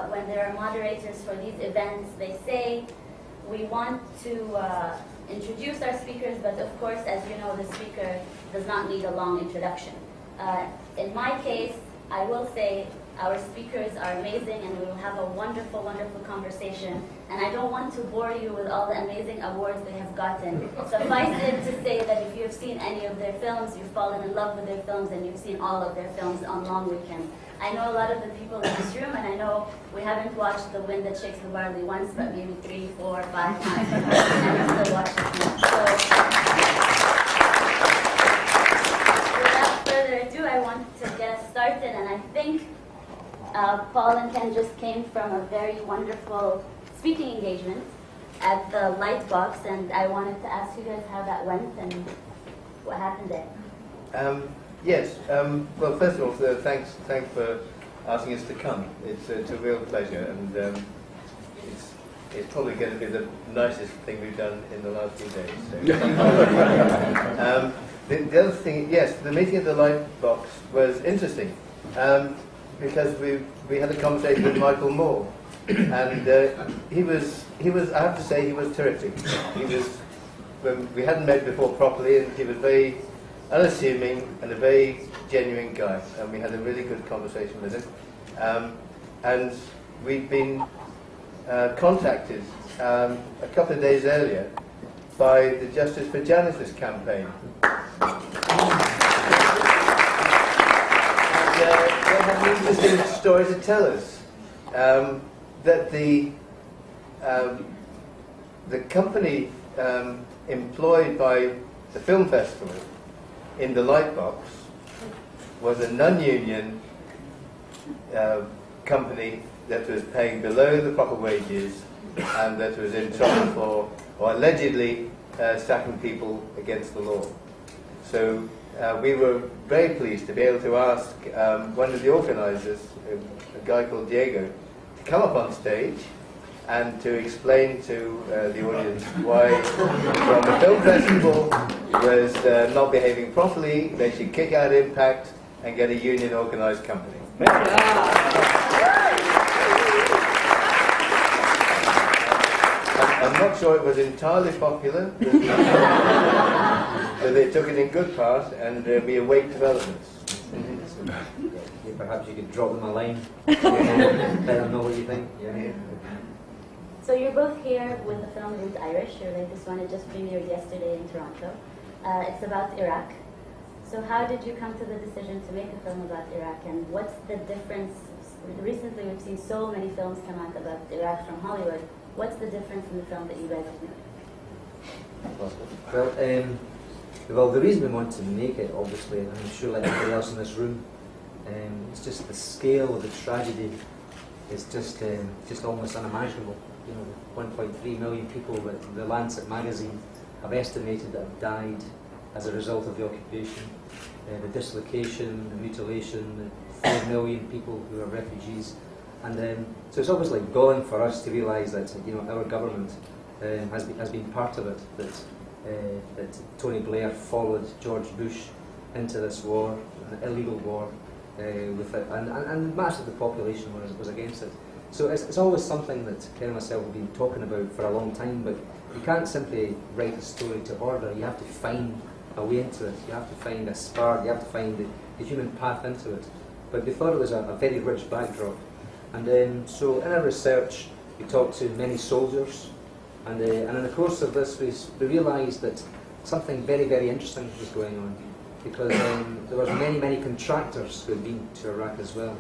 when there are moderators for these events, they say, we want to introduce our speakers, but of course, as you know, the speaker does not need a long introduction. In my case, I will say our speakers are amazing and we will have a wonderful, wonderful conversation. And I don't want to bore you with all the amazing awards they have gotten. Suffice it to say that if you have seen any of their films, you've fallen in love with their films, and you've seen all of their films on long weekends. I know a lot of the people in this room, and I know we haven't watched The Wind That Shakes the Barley once, but maybe 3, 4, 5 times. And we still watch it now. So, without further ado, I want to get us started, and I think Paul and Ken just came from a very wonderful speaking engagement at the Lightbox, and I wanted to ask you guys how that went and what happened there. Yes. Well, first of all, thanks for asking us to come. It's a real pleasure, and it's probably going to be the nicest thing we've done in the last few days. So. The other thing, yes, the meeting at the Lightbox was interesting. Because we had a conversation with Michael Moore, and he was I have to say he was terrific. We hadn't met before properly, and he was very unassuming and a very genuine guy, and we had a really good conversation with him. And we'd been contacted a couple of days earlier by the Justice for Janitors campaign. They had an interesting story to tell us, that the company employed by the film festival in the Lightbox was a non-union company that was paying below the proper wages and that was in trouble for, or allegedly, stacking people against the law. So we were very pleased to be able to ask one of the organisers, a guy called Diego, to come up on stage and to explain to the audience why from the film festival was not behaving properly, they should kick out Impact and get a union organised company. I'm not sure it was entirely popular, but they took it in good part, and we await developments. Perhaps you could drop them a line, let them know what you think. Yeah. So you're both here with the film Root Irish. Your latest one, it just premiered yesterday in Toronto. It's about Iraq. So how did you come to the decision to make a film about Iraq, and what's the difference? Recently we've seen so many films come out about Iraq from Hollywood. What's the difference in the film that you guys have made? Well, the reason we want to make it, obviously, and I'm sure like everybody else in this room, it's just the scale of the tragedy is just almost unimaginable. You know, 1.3 million people that the Lancet magazine have estimated that have died as a result of the occupation, the dislocation, the mutilation, the 4 million people who are refugees. And so it's obviously galling for us to realise that our government has been part of it. That Tony Blair followed George Bush into this war, an illegal war, and much of the population was against it. So it's always something that Ken and myself have been talking about for a long time. But you can't simply write a story to order. You have to find a way into it. You have to find a spark. You have to find the human path into it. But we thought it was a very rich backdrop. And so in our research, we talked to many soldiers, and in the course of this, we realised that something very, very interesting was going on, because there were many, many contractors who had been to Iraq as well,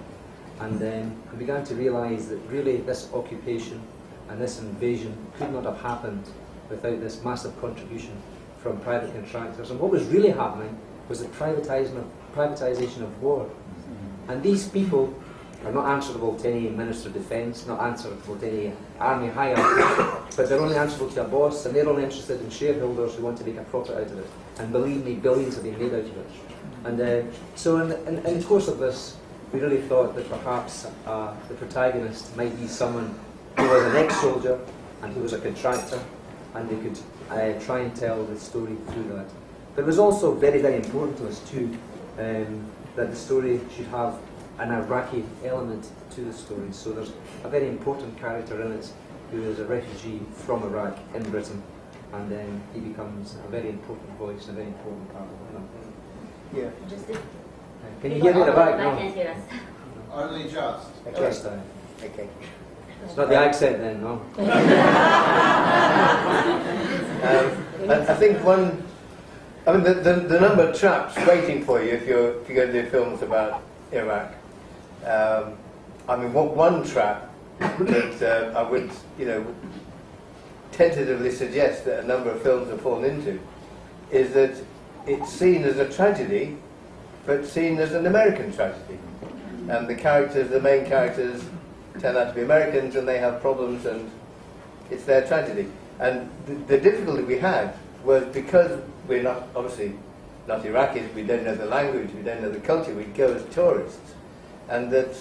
and we began to realise that really this occupation and this invasion could not have happened without this massive contribution from private contractors. And what was really happening was the privatisation of war, and these people are not answerable to any Minister of Defence, not answerable to any army hierarchy, but they're only answerable to a boss, and they're only interested in shareholders who want to make a profit out of it. And believe me, billions have been made out of it. And so in the course of this, we really thought that perhaps the protagonist might be someone who was an ex-soldier and who was a contractor, and they could try and tell the story through that. But it was also very, very important to us too, that the story should have an Iraqi element to the story. So there's a very important character in it who is a refugee from Iraq in Britain, and then he becomes a very important voice and a very important part of the film. Yeah. Can you hear me at the back? I can't hear us. Only just. Just, Okay. it's not the accent then, no? I think the number of traps waiting for you if you're going to do films about Iraq. One trap that I would, tentatively suggest that a number of films have fallen into is that it's seen as a tragedy, but seen as an American tragedy. And the main characters, turn out to be Americans, and they have problems, and it's their tragedy. And the difficulty we had was because we're not, obviously, not Iraqis, we don't know the language, we don't know the culture, we go as tourists. And that,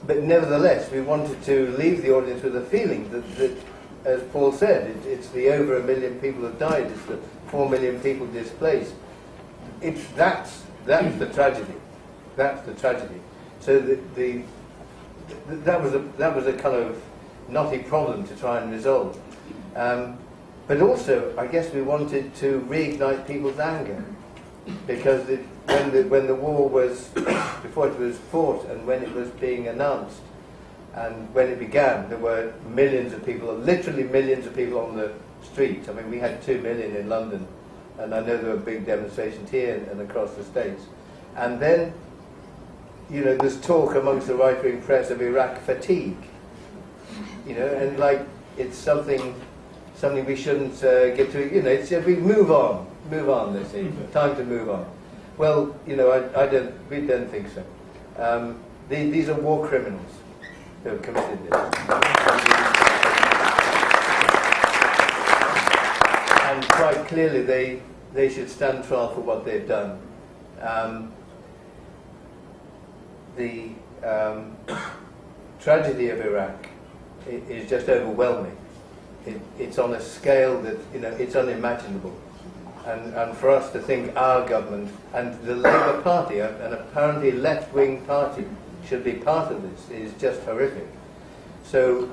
but nevertheless, we wanted to leave the audience with a feeling that as Paul said, it's the over 1 million people have died, it's the 4 million people displaced. That's the tragedy. That's the tragedy. So that was a kind of knotty problem to try and resolve. But also, I guess we wanted to reignite people's anger, because when the war was, before it was fought and when it was being announced, and when it began, there were millions of people, literally millions of people on the streets. I mean, we had 2 million in London, and I know there were big demonstrations here and across the States. And then, there's talk amongst the right-wing press of Iraq fatigue, and like it's something we shouldn't get to. We move on, they say. Time to move on. Well, we don't think so. These are war criminals who have committed this. And quite clearly they should stand trial for what they've done. The tragedy of Iraq is just overwhelming. It's on a scale that, it's unimaginable. And for us to think our government and the Labour Party, an apparently left-wing party, should be part of this is just horrific. So,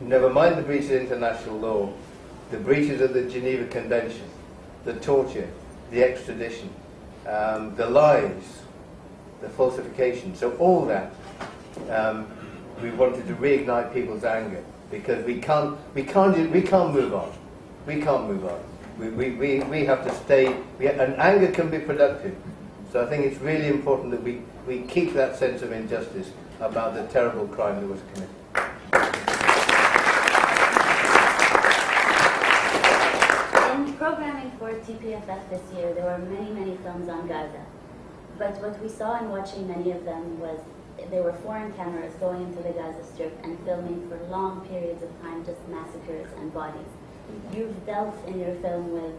never mind the breaches of international law, the breaches of the Geneva Convention, the torture, the extradition, the lies, the falsification. So all that, we wanted to reignite people's anger, because we can't move on. We can't move on. We have to stay. And anger can be productive. So I think it's really important that we keep that sense of injustice about the terrible crime that was committed. In programming for TPFF this year, there were many films on Gaza. But what we saw in watching many of them was there were foreign cameras going into the Gaza Strip and filming for long periods of time just massacres and bodies. You've dealt in your film with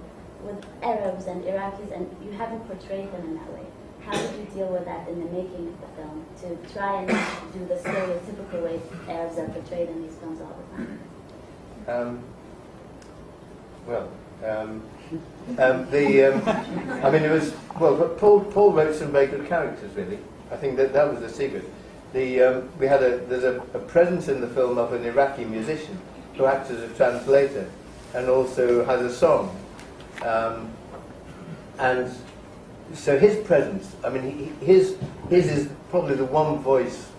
Arabs and Iraqis, and you haven't portrayed them in that way. How did you deal with that in the making of the film, to try and not do the stereotypical way Arabs are portrayed in these films all the time? Paul wrote some very good characters, really. I think that was the secret. There's a presence in the film of an Iraqi musician who acts as a translator and also has a song. And so his presence, his is probably the one voice,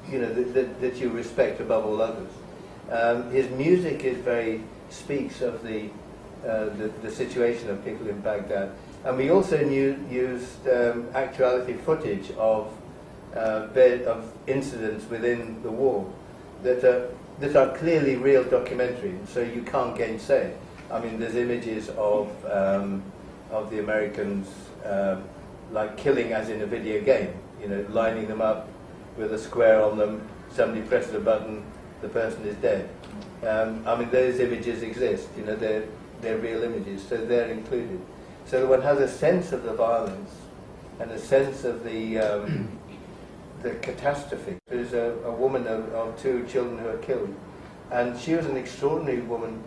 that you respect above all others. His music speaks of the situation of people in Baghdad. And we also used actuality footage of incidents within the war that are clearly real documentary, so you can't gainsay it. There's images of the Americans like killing as in a video game, lining them up with a square on them, somebody presses a button, the person is dead. Those images exist, they're real images, so they're included. So one has a sense of the violence and a sense of the catastrophe. There's a woman of 2 children who are killed, and she was an extraordinary woman.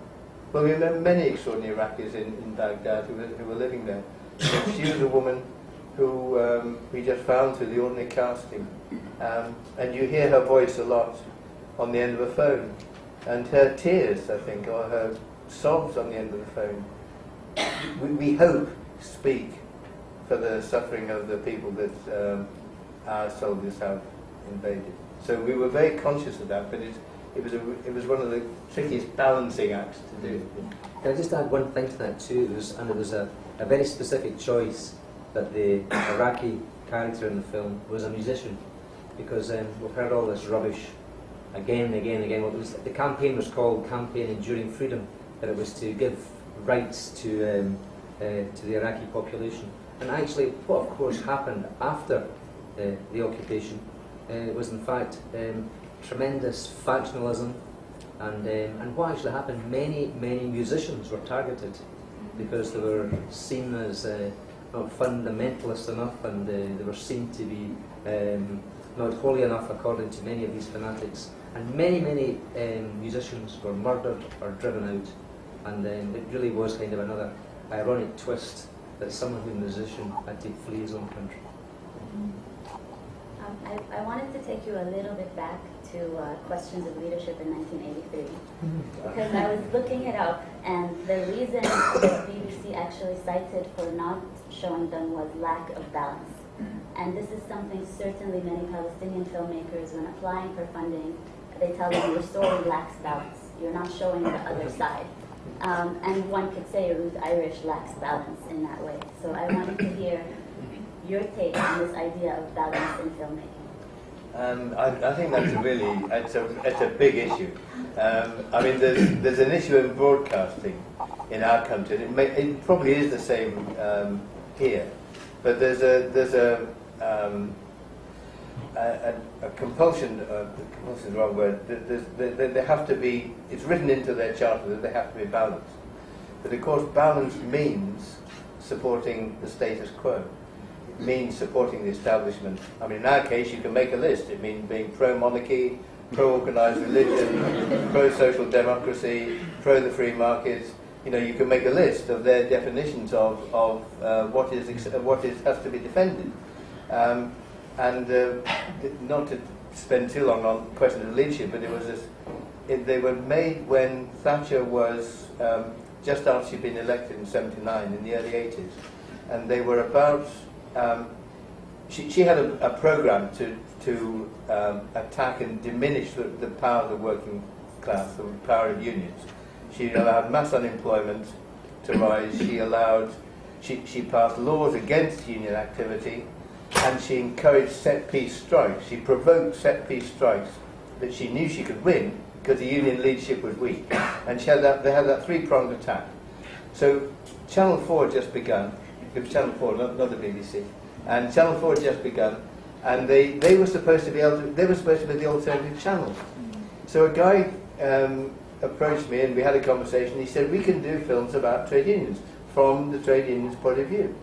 Well, we remember many extraordinary Iraqis in Baghdad who were living there. But she was a woman who we just found through the ordinary casting. And you hear her voice a lot on the end of a phone. And her tears, I think, or her sobs on the end of the phone, we hope speak for the suffering of the people that our soldiers have invaded. So we were very conscious of that, but it was one of the trickiest balancing acts to do. Can I just add one thing to that too? It was a very specific choice that the Iraqi character in the film was a musician, because we've heard all this rubbish again and again and again. Well, the campaign was called Campaign Enduring Freedom, that it was to give rights to the Iraqi population. And actually, what of course happened after the occupation was in fact tremendous factionalism, and what actually happened, many musicians were targeted because they were seen as not fundamentalist enough, and they were seen to be not holy enough according to many of these fanatics. And many musicians were murdered or driven out, and it really was kind of another ironic twist that someone who's a musician had to flee his own country. I wanted to take you a little bit back to questions of leadership in 1983, because I was looking it up, and the reason that BBC actually cited for not showing them was lack of balance. And this is something certainly many Palestinian filmmakers, when applying for funding, they tell them your story lacks balance. You're not showing the other side. And one could say Ruth Irish lacks balance in that way. So I wanted to hear your take on this idea of balance in filmmaking. I think that's it's a big issue. I mean, there's an issue in broadcasting in our country. It probably is the same here, but there's a compulsion. Compulsion is the wrong word. They have to be. It's written into their charter that they have to be balanced. But of course, balance means supporting the status quo. It means supporting the establishment. I mean, in our case, you can make a list. It means being pro-monarchy, pro-organised religion, pro-social democracy, pro the free markets. You know, you can make a list of their definitions of what has to be defended. And not to spend too long on the question of leadership, but they were made when Thatcher was just after she'd been elected in '79, in the early '80s, and they were about. She had a program to attack and diminish the power of the working class, the power of unions. She allowed mass unemployment to rise. She passed laws against union activity, and she encouraged set-piece strikes. She provoked set-piece strikes that she knew she could win because the union leadership was weak. And they had that three-pronged attack. So Channel 4 had just begun. It was Channel 4, not the BBC. And Channel 4 had just begun, and they were supposed to be the alternative channel. So a guy approached me, and we had a conversation. He said, we can do films about trade unions from the trade union's point of view.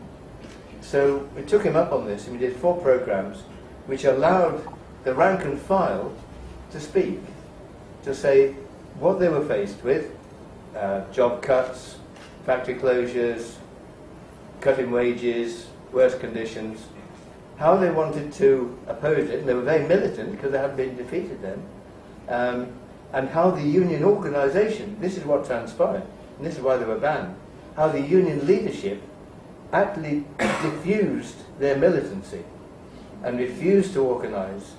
So we took him up on this, and we did 4 programs which allowed the rank and file to speak, to say what they were faced with, job cuts, factory closures, cutting wages, worse conditions, how they wanted to oppose it, and they were very militant because they had been defeated then, and how the union organisation, this is what transpired, and this is why they were banned, how the union leadership actually diffused their militancy and refused to organise,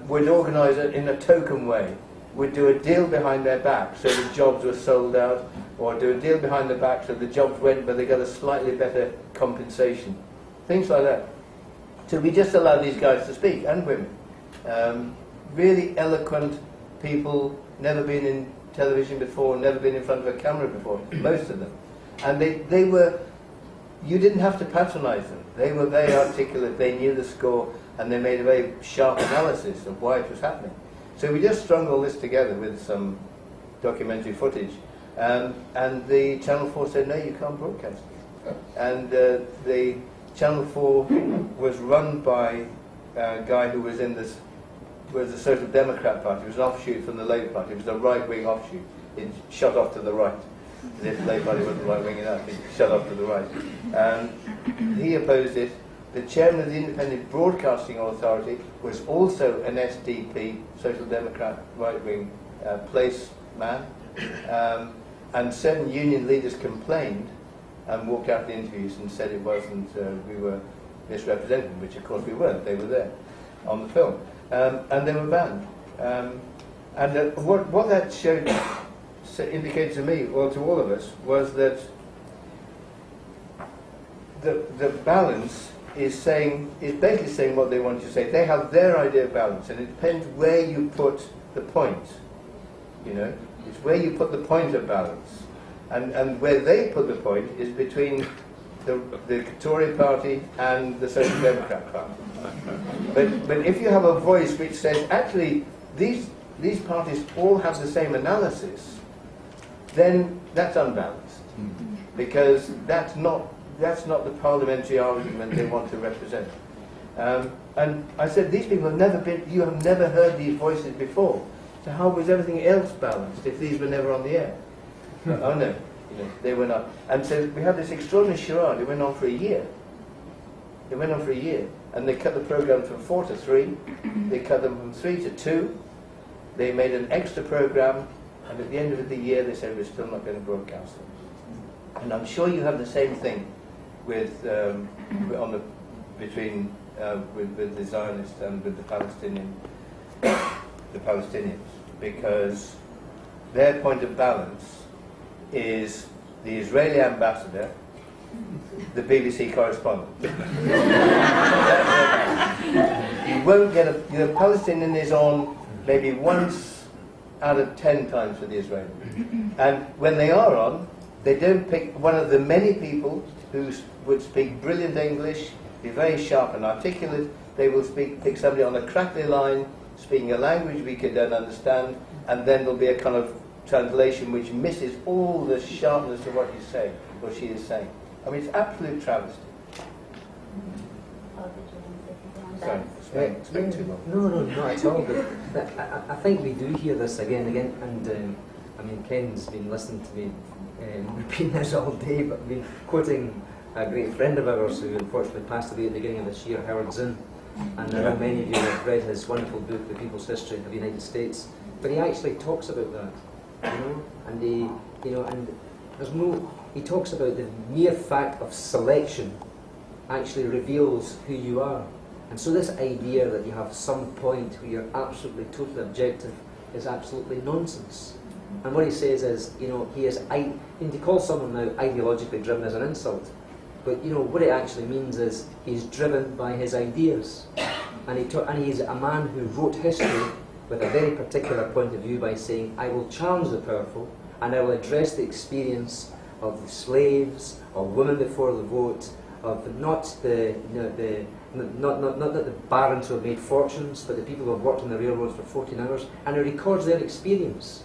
would organise it in a token way, would do a deal behind their back so the jobs were sold out, or do a deal behind their back so the jobs went but they got a slightly better compensation. Things like that. So we just allowed these guys to speak, and women. Really eloquent people, never been in television before, never been in front of a camera before, most of them. And they were, you didn't have to patronise them. They were very articulate, they knew the score, and they made a very sharp analysis of why it was happening. So we just strung all this together with some documentary footage, and the Channel 4 said, no, you can't broadcast it. And the Channel 4 was run by a guy who was the Social Democrat Party. It was an offshoot from the Labour Party. It was a right-wing offshoot. It shot off to the right. As if the Labour Party wasn't right-wing enough, it shot off to the right. He opposed it. the chairman of the Independent Broadcasting Authority was also an SDP, Social Democrat, right-wing placeman, and certain union leaders complained and walked out the interviews and said it wasn't, we were misrepresented, which of course we weren't, they were there on the film, and they were banned. What that showed, indicated to me, or to all of us, was that the balance is basically saying what they want to say. They have their idea of balance, and it depends where you put the point. You know, it's where you put the point of balance, and where they put the point is between the Tory party and the Social Democrat party. But if you have a voice which says actually these parties all have the same analysis, then that's unbalanced, because that's not the parliamentary argument they want to represent. And I said, these people you have never heard these voices before. So how was everything else balanced if these were never on the air? Oh no, they were not. And so we had this extraordinary charade. It went on for a year. It went on for a year. And they cut the programme from 4 to 3. They cut them from 3 to 2. They made an extra programme. And at the end of the year, they said, we're still not going to broadcast them. And I'm sure you have the same thing with the Zionists and with the Palestinians, because their point of balance is the Israeli ambassador, the BBC correspondent. You won't get the Palestinian is on maybe once out of 10 times for the Israeli. And when they are on, they don't pick one of the many people who would speak brilliant English, be very sharp and articulate. They will pick somebody on a crackly line, speaking a language we could then understand, and then there'll be a kind of translation which misses all the sharpness of what he's saying, or she is saying. I mean, it's absolute travesty. Sorry, speak too long. No, not at all. But I think we do hear this again and again, and I mean, Ken's been listening to me repeating this all day, but I've been quoting a great friend of ours who unfortunately passed away at the beginning of this year, Howard Zinn. And I know many of you have read his wonderful book, The People's History of the United States. But he actually talks about that, and he talks about the mere fact of selection actually reveals who you are. And so this idea that you have some point where you're absolutely, totally objective is absolutely nonsense. And what he says is, to call someone now ideologically driven is an insult. But what it actually means is he's driven by his ideas, and he's a man who wrote history with a very particular point of view by saying, "I will challenge the powerful, and I will address the experience of the slaves, of women before the vote, of not that the barons who have made fortunes, but the people who have worked on the railroads for 14 hours," and he records their experience,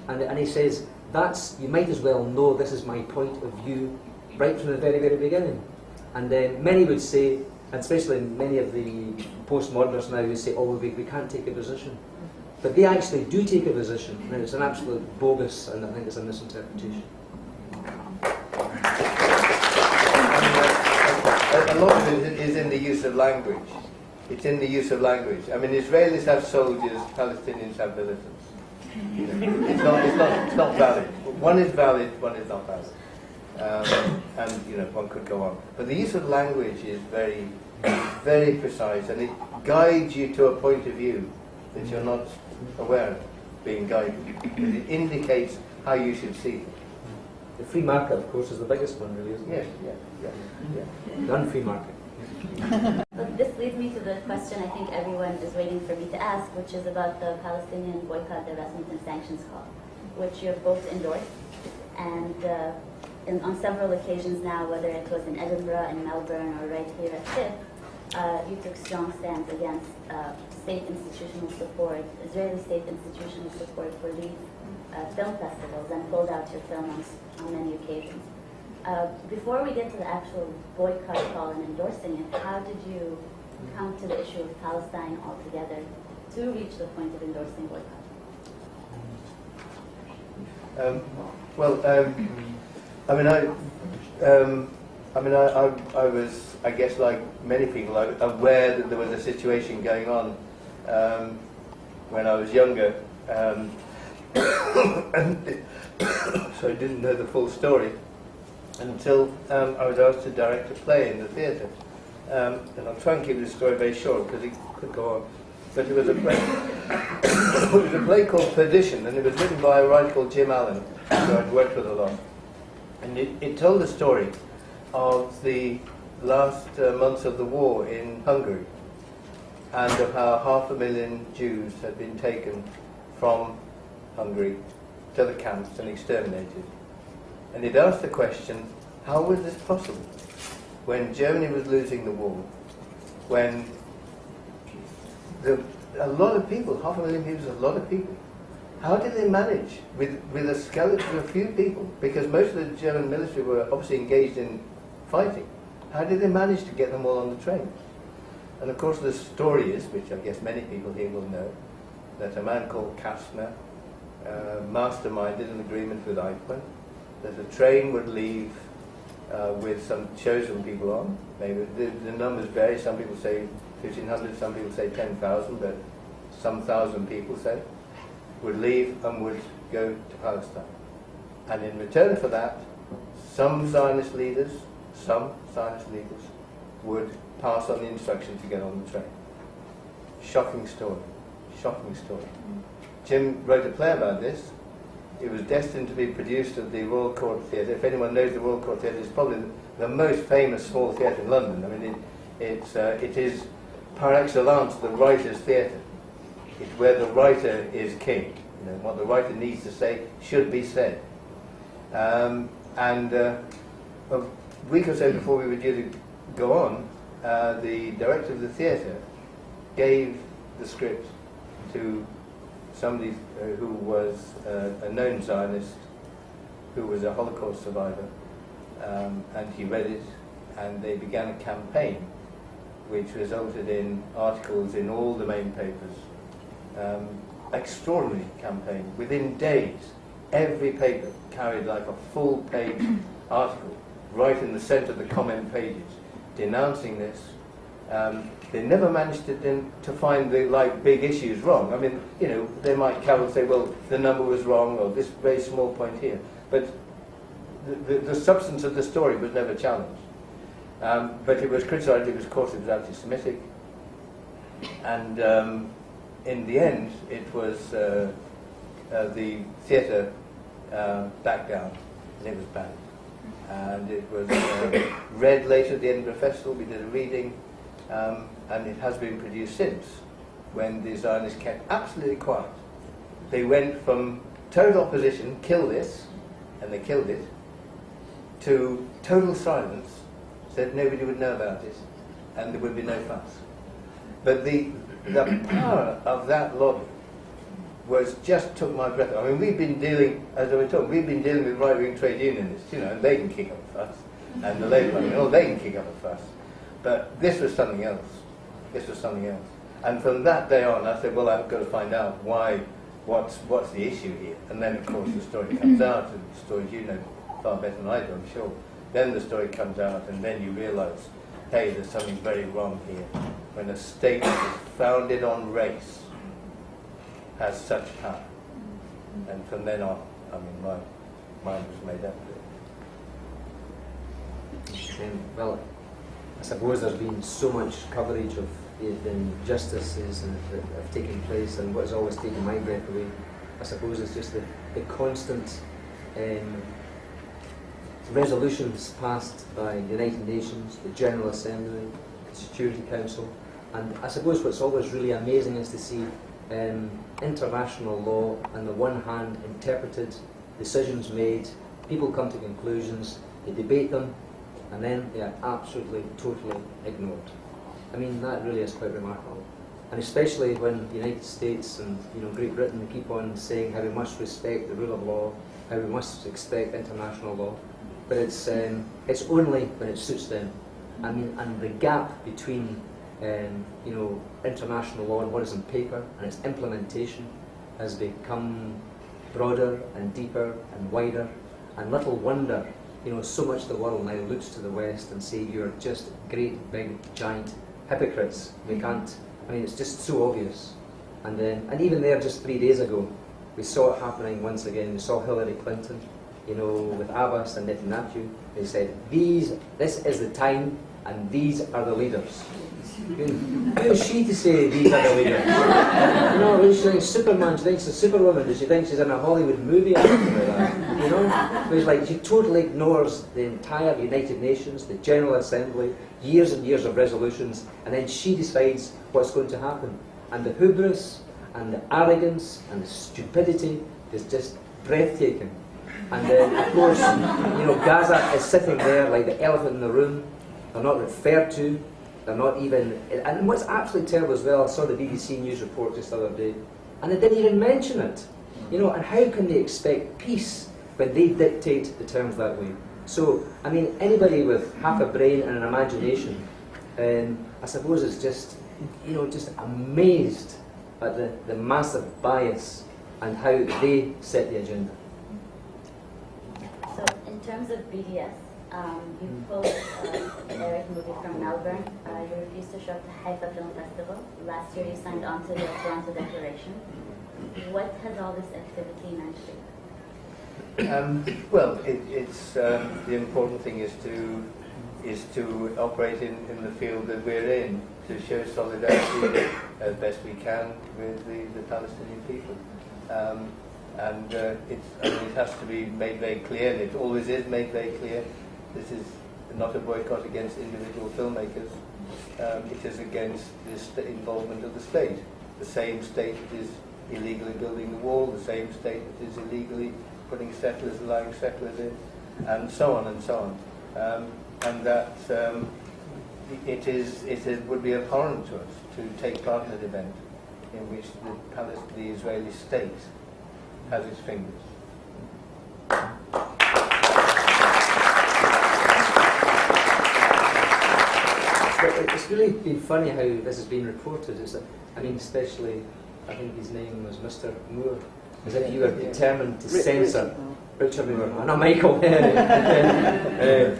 and he says, you might as well know this is my point of view right from the very, very beginning. And then many would say, and especially many of the postmodernists now who say, we can't take a position. But they actually do take a position, and it's an absolute bogus, and I think it's a misinterpretation. A lot of it is in the use of language. It's in the use of language. I mean, Israelis have soldiers, Palestinians have militants. It's not valid. One is valid, one is not valid. And one could go on. But the use of language is very, very precise, and it guides you to a point of view that you're not aware of being guided. It indicates how you should see it. The free market, of course, is the biggest one, really, isn't it? Yeah. The unfree market. But this leads me to the question I think everyone is waiting for me to ask, which is about the Palestinian boycott, divestment, and sanctions call, which you've both endorsed. And on several occasions now, whether it was in Edinburgh, in Melbourne, or right here at TIFF, you took strong stands against state institutional support, Israeli state institutional support for these film festivals, and pulled out your film on many occasions. Before we get to the actual boycott call and endorsing it, how did you come to the issue of Palestine altogether to reach the point of endorsing boycott? I mean, I was, I guess, like many people, aware that there was a situation going on when I was younger, and so I didn't know the full story until I was asked to direct a play in the theatre. And I'll try and keep this story very short because it could go on. But it was a play. It was a play called Perdition, and it was written by a writer called Jim Allen, who I'd worked with a lot. And it told the story of the last months of the war in Hungary, and of how 500,000 Jews had been taken from Hungary to the camps and exterminated. And it asked the question, how was this possible? When Germany was losing the war, when a lot of people, 500,000 people is a lot of people, how did they manage with a skeleton of a few people? Because most of the German military were obviously engaged in fighting. How did they manage to get them all on the train? And of course the story is, which I guess many people here will know, that a man called Kastner masterminded an agreement with Eichmann that a train would leave with some chosen people on. Maybe the numbers vary. Some people say 1,500, some people say 10,000, but some thousand people say, would leave and would go to Palestine. And in return for that, some Zionist leaders would pass on the instruction to get on the train. Shocking story. Shocking story. Jim wrote a play about this. It was destined to be produced at the Royal Court Theatre. If anyone knows the Royal Court Theatre, it's probably the most famous small theatre in London. I mean, it is par excellence the writer's theatre. It's where the writer is king. You know, what the writer needs to say should be said. A week or so before we were due to go on, the director of the theatre gave the script to somebody who was a known Zionist, who was a Holocaust survivor, and he read it, and they began a campaign which resulted in articles in all the main papers. Extraordinary campaign. Within days, every paper carried like a full-page article right in the centre of the comment pages, denouncing this. They never managed to find the big issues wrong. I mean, you know, they might carol and say, well, the number was wrong, or this very small point here. But the substance of the story was never challenged. But it was criticised. Of course, it was anti-Semitic. And in the end, it was the theatre backed down, and it was banned. And it was read later at the Edinburgh Festival. We did a reading. And it has been produced since, when the Zionists kept absolutely quiet. They went from total opposition, kill this, and they killed it, to total silence, said nobody would know about it, and there would be no fuss. But the power of that lobby was just took my breath away. I mean, we've been dealing, as I was talking, we've been dealing with right-wing trade unionists, you know, and they can kick up a fuss, and the Labour Party, they can kick up a fuss. But this was something else. This was something else. And from that day on, I said, well, I've got to find out what's the issue here. And then, of course, the story comes out, and the stories you know far better than I do, I'm sure. Then the story comes out, and then you realise, hey, there's something very wrong here. When a state that is founded on race has such power. And from then on, I mean, my mind was made up of it. Well, I suppose there's been so much coverage of the injustices that have taken place, and what has always taken my breath away, I suppose, is just the constant resolutions passed by the United Nations, the General Assembly, the Security Council, and I suppose what's always really amazing is to see international law on the one hand interpreted, decisions made, people come to conclusions, they debate them, and then they are absolutely, totally ignored. I mean, that really is quite remarkable. And especially when the United States and Great Britain keep on saying how we must respect the rule of law, how we must respect international law, but it's only when it suits them. I mean, and the gap between international law and what is on paper and its implementation has become broader and deeper and wider, and little wonder you know, so much of the world now looks to the West and say you're just great, big, giant hypocrites. We can't, I mean, it's just so obvious. And even there, just 3 days ago, we saw it happening once again. We saw Hillary Clinton, you know, with Abbas and Netanyahu. They said, this is the time, and these are the leaders. Who is she to say these are the leaders? You know, she thinks Superman, she thinks she's Superwoman, does she think she's in a Hollywood movie or something like that? You know? It's like she totally ignores the entire United Nations, the General Assembly, years and years of resolutions, and then she decides what's going to happen. And the hubris and the arrogance and the stupidity is just breathtaking. And then, of course, you know, Gaza is sitting there like the elephant in the room. They're not referred to. They're not even... And what's absolutely terrible as well, I saw the BBC News report just the other day, and they didn't even mention it. You know, and how can they expect peace when they dictate the terms that way? So, I mean, anybody with half a brain and an imagination, I suppose is just, you know, just amazed at the massive bias and how they set the agenda. So, in terms of BDS, you pulled an Eric movie from Melbourne. You refused to show up to Haifa Film Festival. Last year you signed on to the Toronto Declaration. What has all this activity meant to you? Well, it's the important thing is to operate in the field that we're in, to show solidarity as best we can with the Palestinian people. And it has to be made very clear, and it always is made very clear. This is not a boycott against individual filmmakers. It is against the involvement of the state. The same state that is illegally building the wall, the same state that is illegally putting settlers, allowing settlers in, and so on and so on. And that it would be abhorrent to us to take part in an event in which the Israeli state has its fingers. It's really been funny how this has been reported. I mean, especially, I think his name was Mr. Moore, as if you were determined to censor Richard Moore. Not Michael.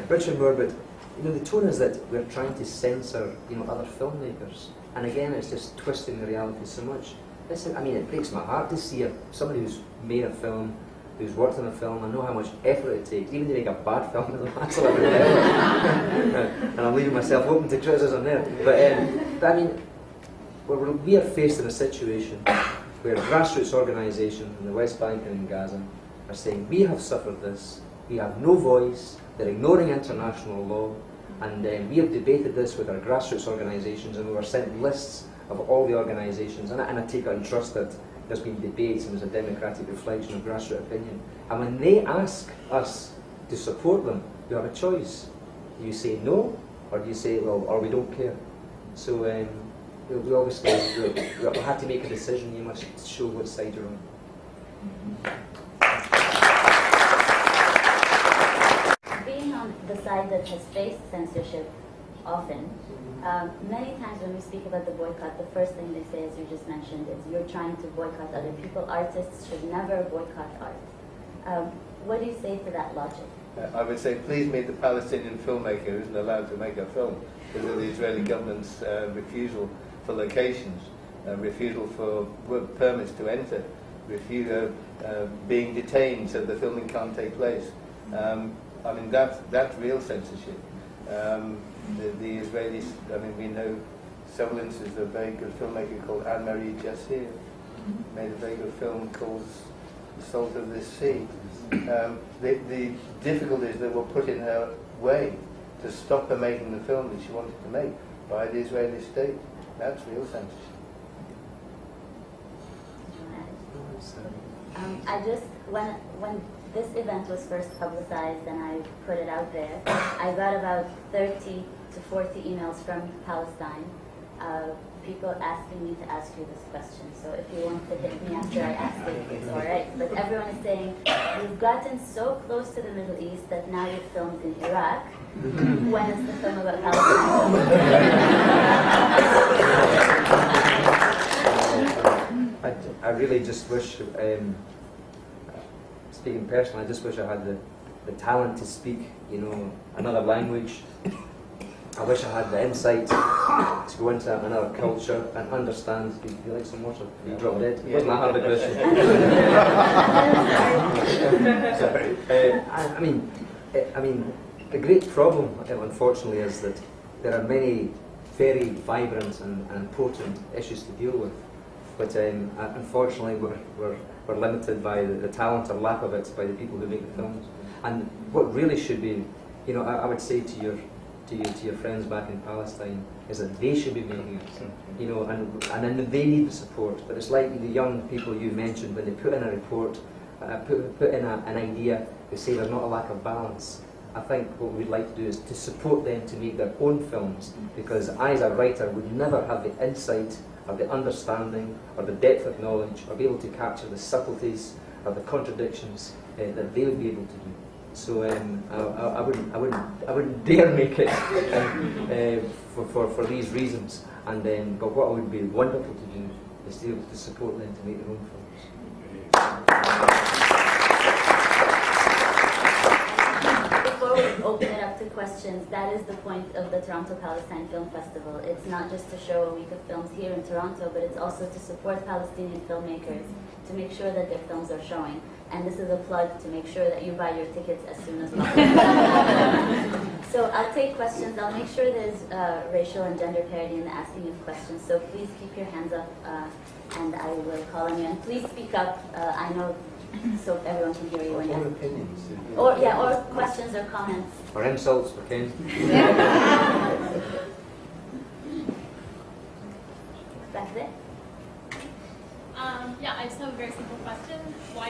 Richard Moore, but you know, the tone is that we're trying to censor, you know, other filmmakers, and again, it's just twisting the reality so much. Listen, I mean, it breaks my heart to see somebody who's made a film, who's worked on a film. I know how much effort it takes, even to make a bad film. That's a lot of effort. And I'm leaving myself open to criticism there. But I mean, we are faced in a situation where grassroots organisations in the West Bank and in Gaza are saying, we have suffered this, we have no voice, they're ignoring international law, and we have debated this with our grassroots organisations, and we were sent lists of all the organisations, and I take it and trust that there's been debates and there's a democratic reflection of grassroots opinion. And when they ask us to support them, you have a choice. Do you say no, or do you say, well, or we don't care? So we obviously we'll have to make a decision. You must show what side you're on. Being on the side that has faced censorship often, many times when we speak about the boycott, the first thing they say, as you just mentioned, is you're trying to boycott other people. Artists should never boycott art. What do you say to that logic? I would say, please meet the Palestinian filmmaker who isn't allowed to make a film because of the Israeli government's refusal for locations, refusal for work permits to enter, refusal being detained so the filming can't take place. I mean, that's real censorship. The Israelis, I mean, we know several instances of a very good filmmaker called Anne-Marie Jassir, made a very good film called The Salt of the Sea. The difficulties that were put in her way to stop her making the film that she wanted to make by the Israeli state, that's real censorship. I just, when this event was first publicized and I put it out there, I got about 30 to 40 emails from Palestine, people asking me to ask you this question. So if you want to hit me after I ask it, it's all right. But everyone is saying, you've gotten so close to the Middle East that now you've filmed in Iraq. When is the film about Palestine? I really just wish, speaking personally, I just wish I had the talent to speak, you know, another language. I wish I had the insight to go into another culture and understand. Do you like some water? You dropped dead. Yeah. Wasn't that hard a question? Sorry. I mean, the great problem, unfortunately, is that there are many very vibrant and important issues to deal with, but unfortunately, we're limited by the talent or lack of it by the people who make the films. And what really should be, you know, I would say to your friends back in Palestine is that they should be making it, you know, and then they need the support. But it's like the young people you mentioned, when they put in a report, put in an idea, they say there's not a lack of balance. I think what we'd like to do is to support them to make their own films, because I as a writer would never have the insight or the understanding or the depth of knowledge or be able to capture the subtleties or the contradictions that they would be able to do. So I wouldn't dare make it for these reasons. And but what would be wonderful to do is to be able to support them to make their own films. Before we open it up to questions, that is the point of the Toronto Palestine Film Festival. It's not just to show a week of films here in Toronto, but it's also to support Palestinian filmmakers, to make sure that their films are showing. And this is a plug to make sure that you buy your tickets as soon as possible. So I'll take questions. I'll make sure there's racial and gender parity in the asking of questions. So please keep your hands up, and I will call on you. And please speak up. I know, so everyone can hear you when you ask. Opinions. Or questions or comments. Or insults for Ken. Back there. Yeah, I just have a very simple question. Why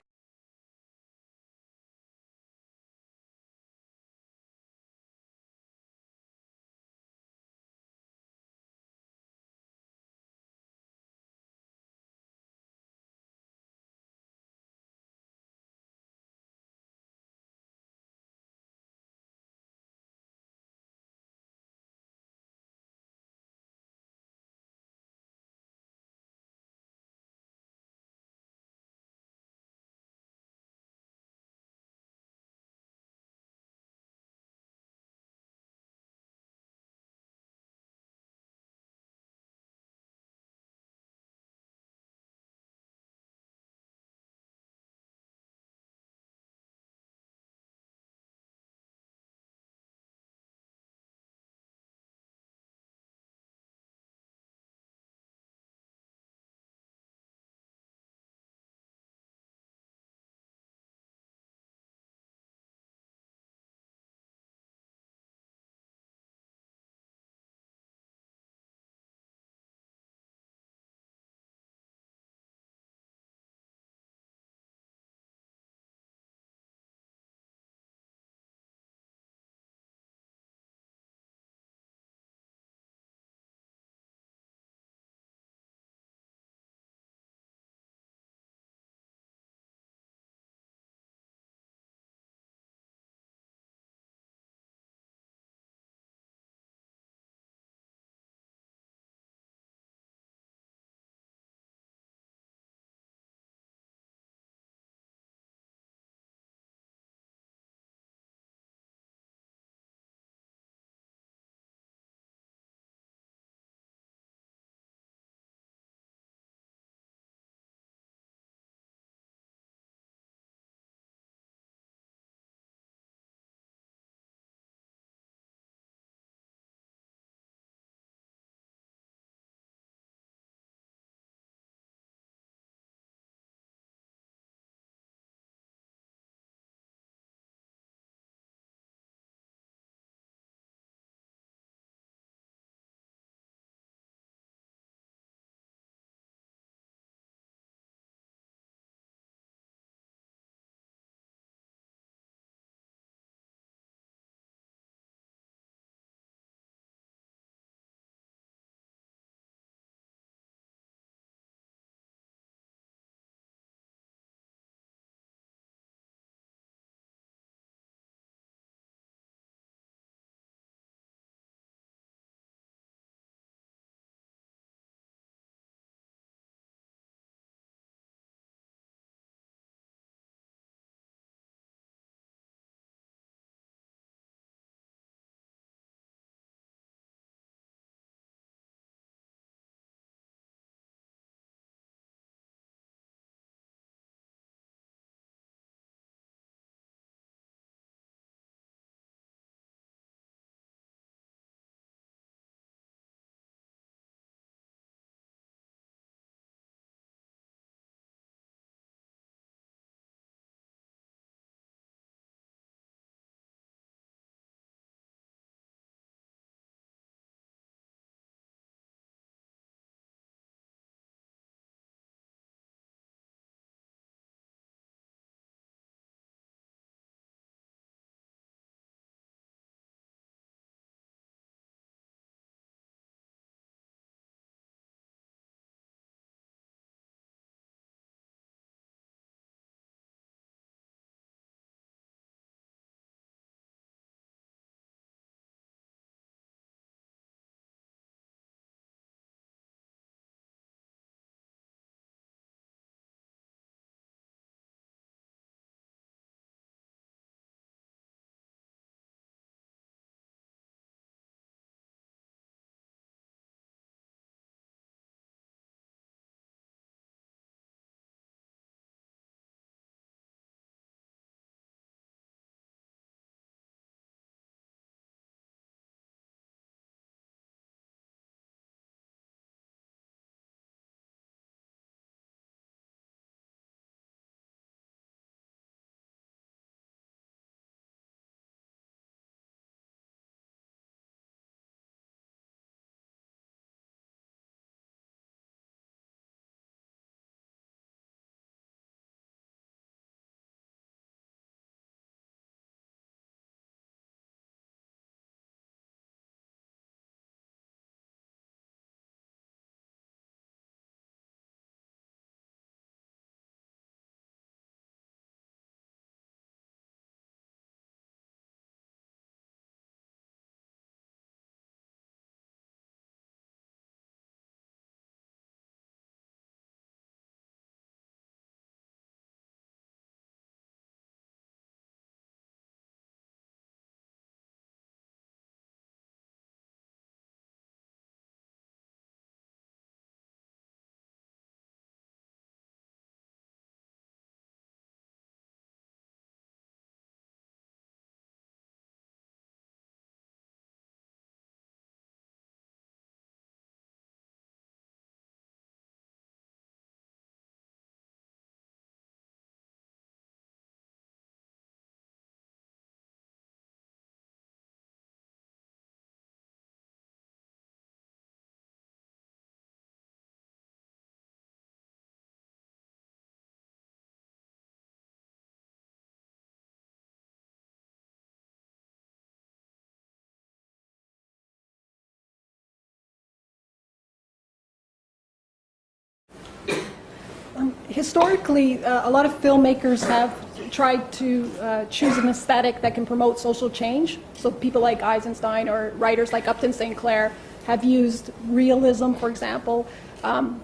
historically, a lot of filmmakers have tried to choose an aesthetic that can promote social change. So people like Eisenstein or writers like Upton St. Clair have used realism, for example.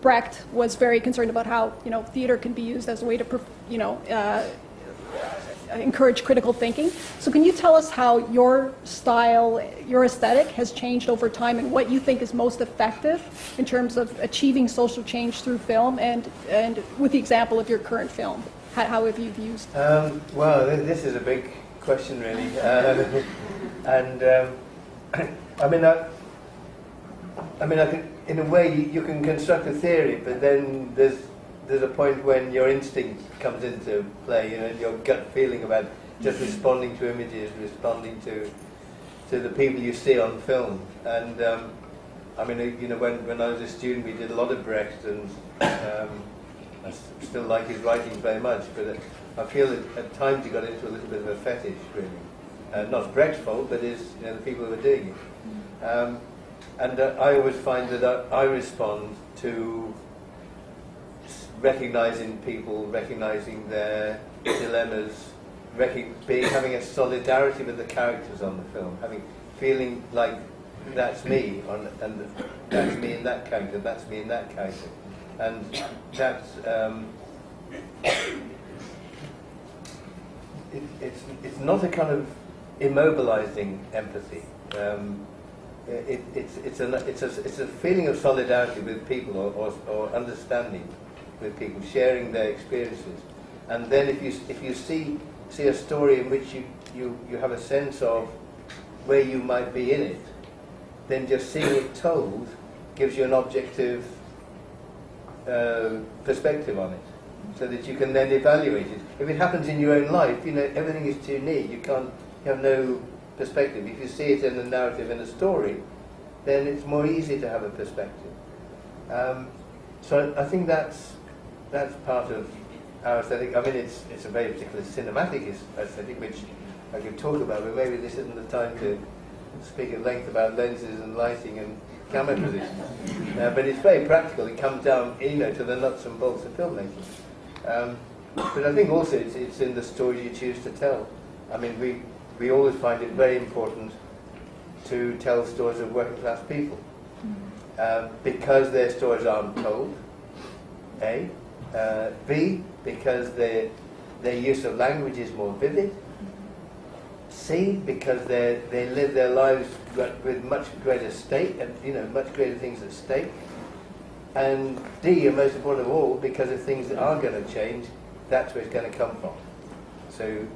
Brecht was very concerned about how theater can be used as a way to encourage critical thinking. So can you tell us how your style, your aesthetic has changed over time and what you think is most effective in terms of achieving social change through film, and with the example of your current film, how have you used? Well, this is a big question, really. I think in a way you can construct a theory, but then there's a point when your instinct comes into play, your gut feeling about just responding to images, responding to the people you see on film. And when I was a student, we did a lot of Brecht, and I still like his writings very much. But I feel that at times he got into a little bit of a fetish, really. Not Brecht's fault, but it's the people who were doing it. And I always find that I respond to recognizing people, recognizing their dilemmas, having a solidarity with the characters on the film, feeling like that's me, and that's me in that character, that's me in that character, and that's it's not a kind of immobilizing empathy. It's a feeling of solidarity with people, or understanding with people, sharing their experiences. And then if you see a story in which you have a sense of where you might be in it, then just seeing it told gives you an objective perspective on it, so that you can then evaluate it. If it happens in your own life, everything is too near. You have no perspective. If you see it in a narrative, in a story, then it's more easy to have a perspective. So I think that's part of our aesthetic. It's a very particular cinematic aesthetic, which I could talk about, but maybe this isn't the time to speak at length about lenses and lighting and camera positions. But it's very practical. It comes down, to the nuts and bolts of filmmaking. But I think also it's in the story you choose to tell. We always find it very important to tell stories of working class people, because their stories aren't told. A. B, because their use of language is more vivid. C, because they live their lives with much greater stake, and much greater things at stake. And D, and most important of all, because of things that are going to change, that's where it's going to come from. So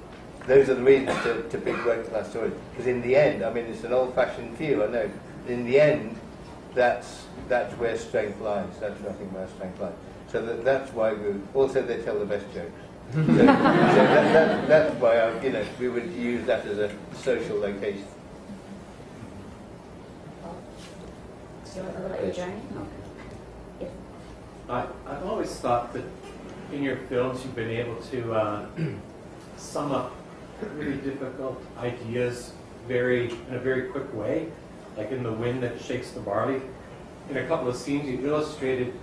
those are the reasons to big working class stories. Because in the end, it's an old-fashioned view, I know. In the end, that's where strength lies. That's where I think where strength lies. So that's why they tell the best jokes. So that's why we would use that as a social location. I've always thought that in your films you've been able to sum up really difficult ideas in a very quick way, like in The Wind That Shakes the Barley. In a couple of scenes you illustrated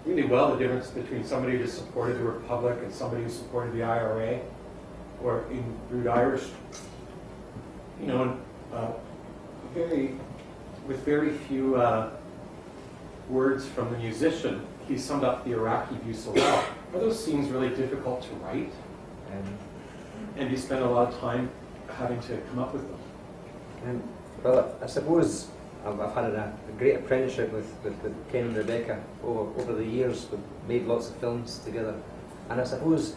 really well the difference between somebody who supported the Republic and somebody who supported the IRA, or in Rude Irish. With very few words from the musician, he summed up the Iraqi view so well. Are those scenes really difficult to write? And you spend a lot of time having to come up with them? Well, I suppose I've had a great apprenticeship with Ken and Rebecca over the years. We've made lots of films together. And I suppose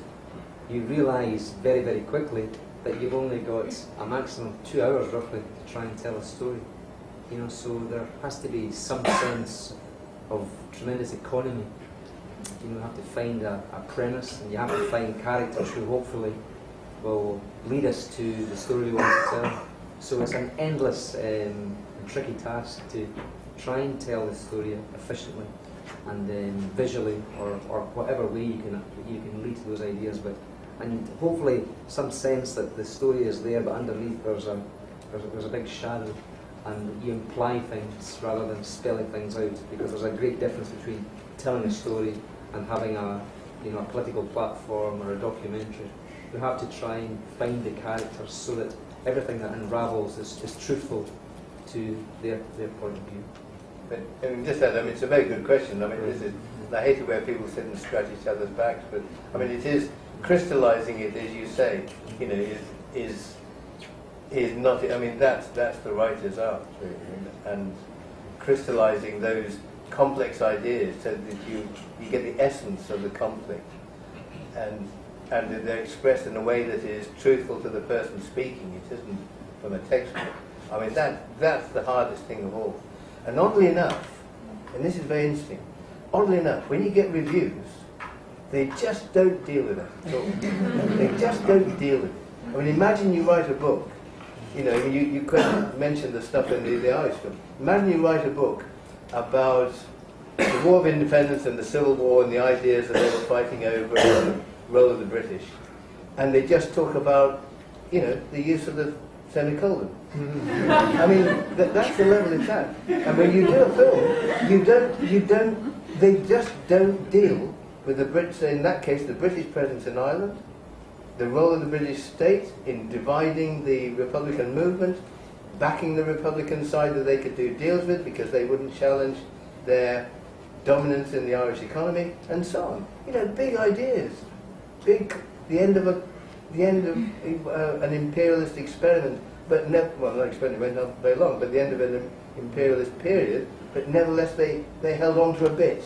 you realise very, very quickly that you've only got a maximum of 2 hours roughly to try and tell a story. So there has to be some sense of tremendous economy. You have to find a premise, and you have to find characters who hopefully will lead us to the story we want to tell. So it's an endless and tricky task to try and tell the story efficiently and visually, or whatever way you can lead to those ideas. And hopefully some sense that the story is there, but underneath there's a big shadow, and you imply things rather than spelling things out, because there's a great difference between telling a story and having a a political platform or a documentary, we have to try and find the characters so that everything that unravels is truthful to their point of view. But just that, it's a very good question. I hate it where people sit and scratch each other's backs, but it is crystallizing it, as you say. Is not. That's the writer's art, really, and crystallizing those complex ideas so that you get the essence of the conflict, and they're expressed in a way that is truthful to the person speaking. It isn't from a textbook. That's the hardest thing of all. And oddly enough, and this is very interesting, oddly enough, when you get reviews, they just don't deal with it at all. They just don't deal with it. Imagine you write a book. You mentioned the stuff in the Irish film. Imagine you write a book about the War of Independence and the Civil War and the ideas that they were fighting over and the role of the British. And they just talk about, the use of the semicolon. That's the level it's at. And when you do a film, they just don't deal with the Brits, in that case, the British presence in Ireland, the role of the British state in dividing the Republican movement, backing the Republican side that they could do deals with because they wouldn't challenge their dominance in the Irish economy, and so on. Big ideas, the end of an imperialist experiment, but not experiment went on very long, but the end of an imperialist period, but nevertheless they held on to a bit.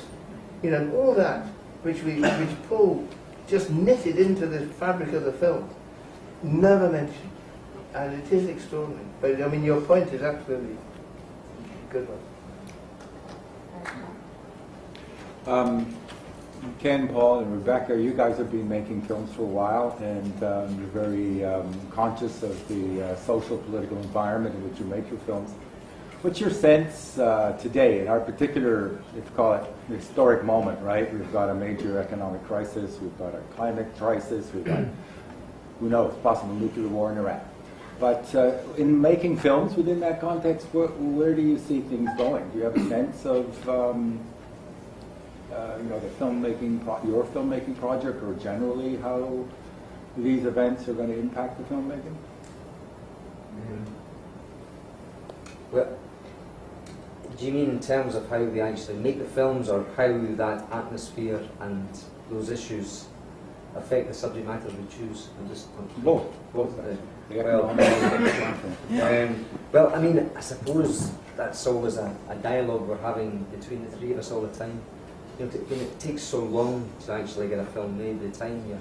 All that which Paul just knitted into the fabric of the film, never mentioned, and it is extraordinary. But your point is absolutely a good one. Ken, Paul, and Rebecca, you guys have been making films for a while, and you're very conscious of the social, political environment in which you make your films. What's your sense today, in our particular, let's call it, historic moment, right? We've got a major economic crisis, we've got a climate crisis, we've got, who knows, possible nuclear war in Iran. But in making films within that context, where do you see things going? Do you have a sense of your filmmaking project, or generally how these events are going to impact the filmmaking? Well, do you mean in terms of how we actually make the films, or how that atmosphere and those issues affect the subject matter we choose? Both. I suppose that's always a dialogue we're having between the three of us all the time. It takes so long to actually get a film made. The time you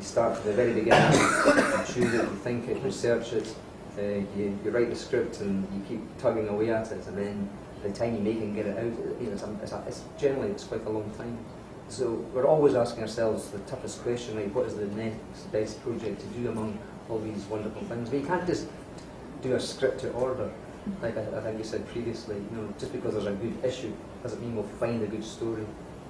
start from the very beginning, you choose it, you think it, research it, you write the script, and you keep tugging away at it, and then by the time you make it and get it out, it's generally quite a long time. So we're always asking ourselves the toughest question, like, what is the next best project to do among all these wonderful things? But you can't just do a script to order. Like I think you said previously, just because there's a good issue doesn't mean we'll find a good story.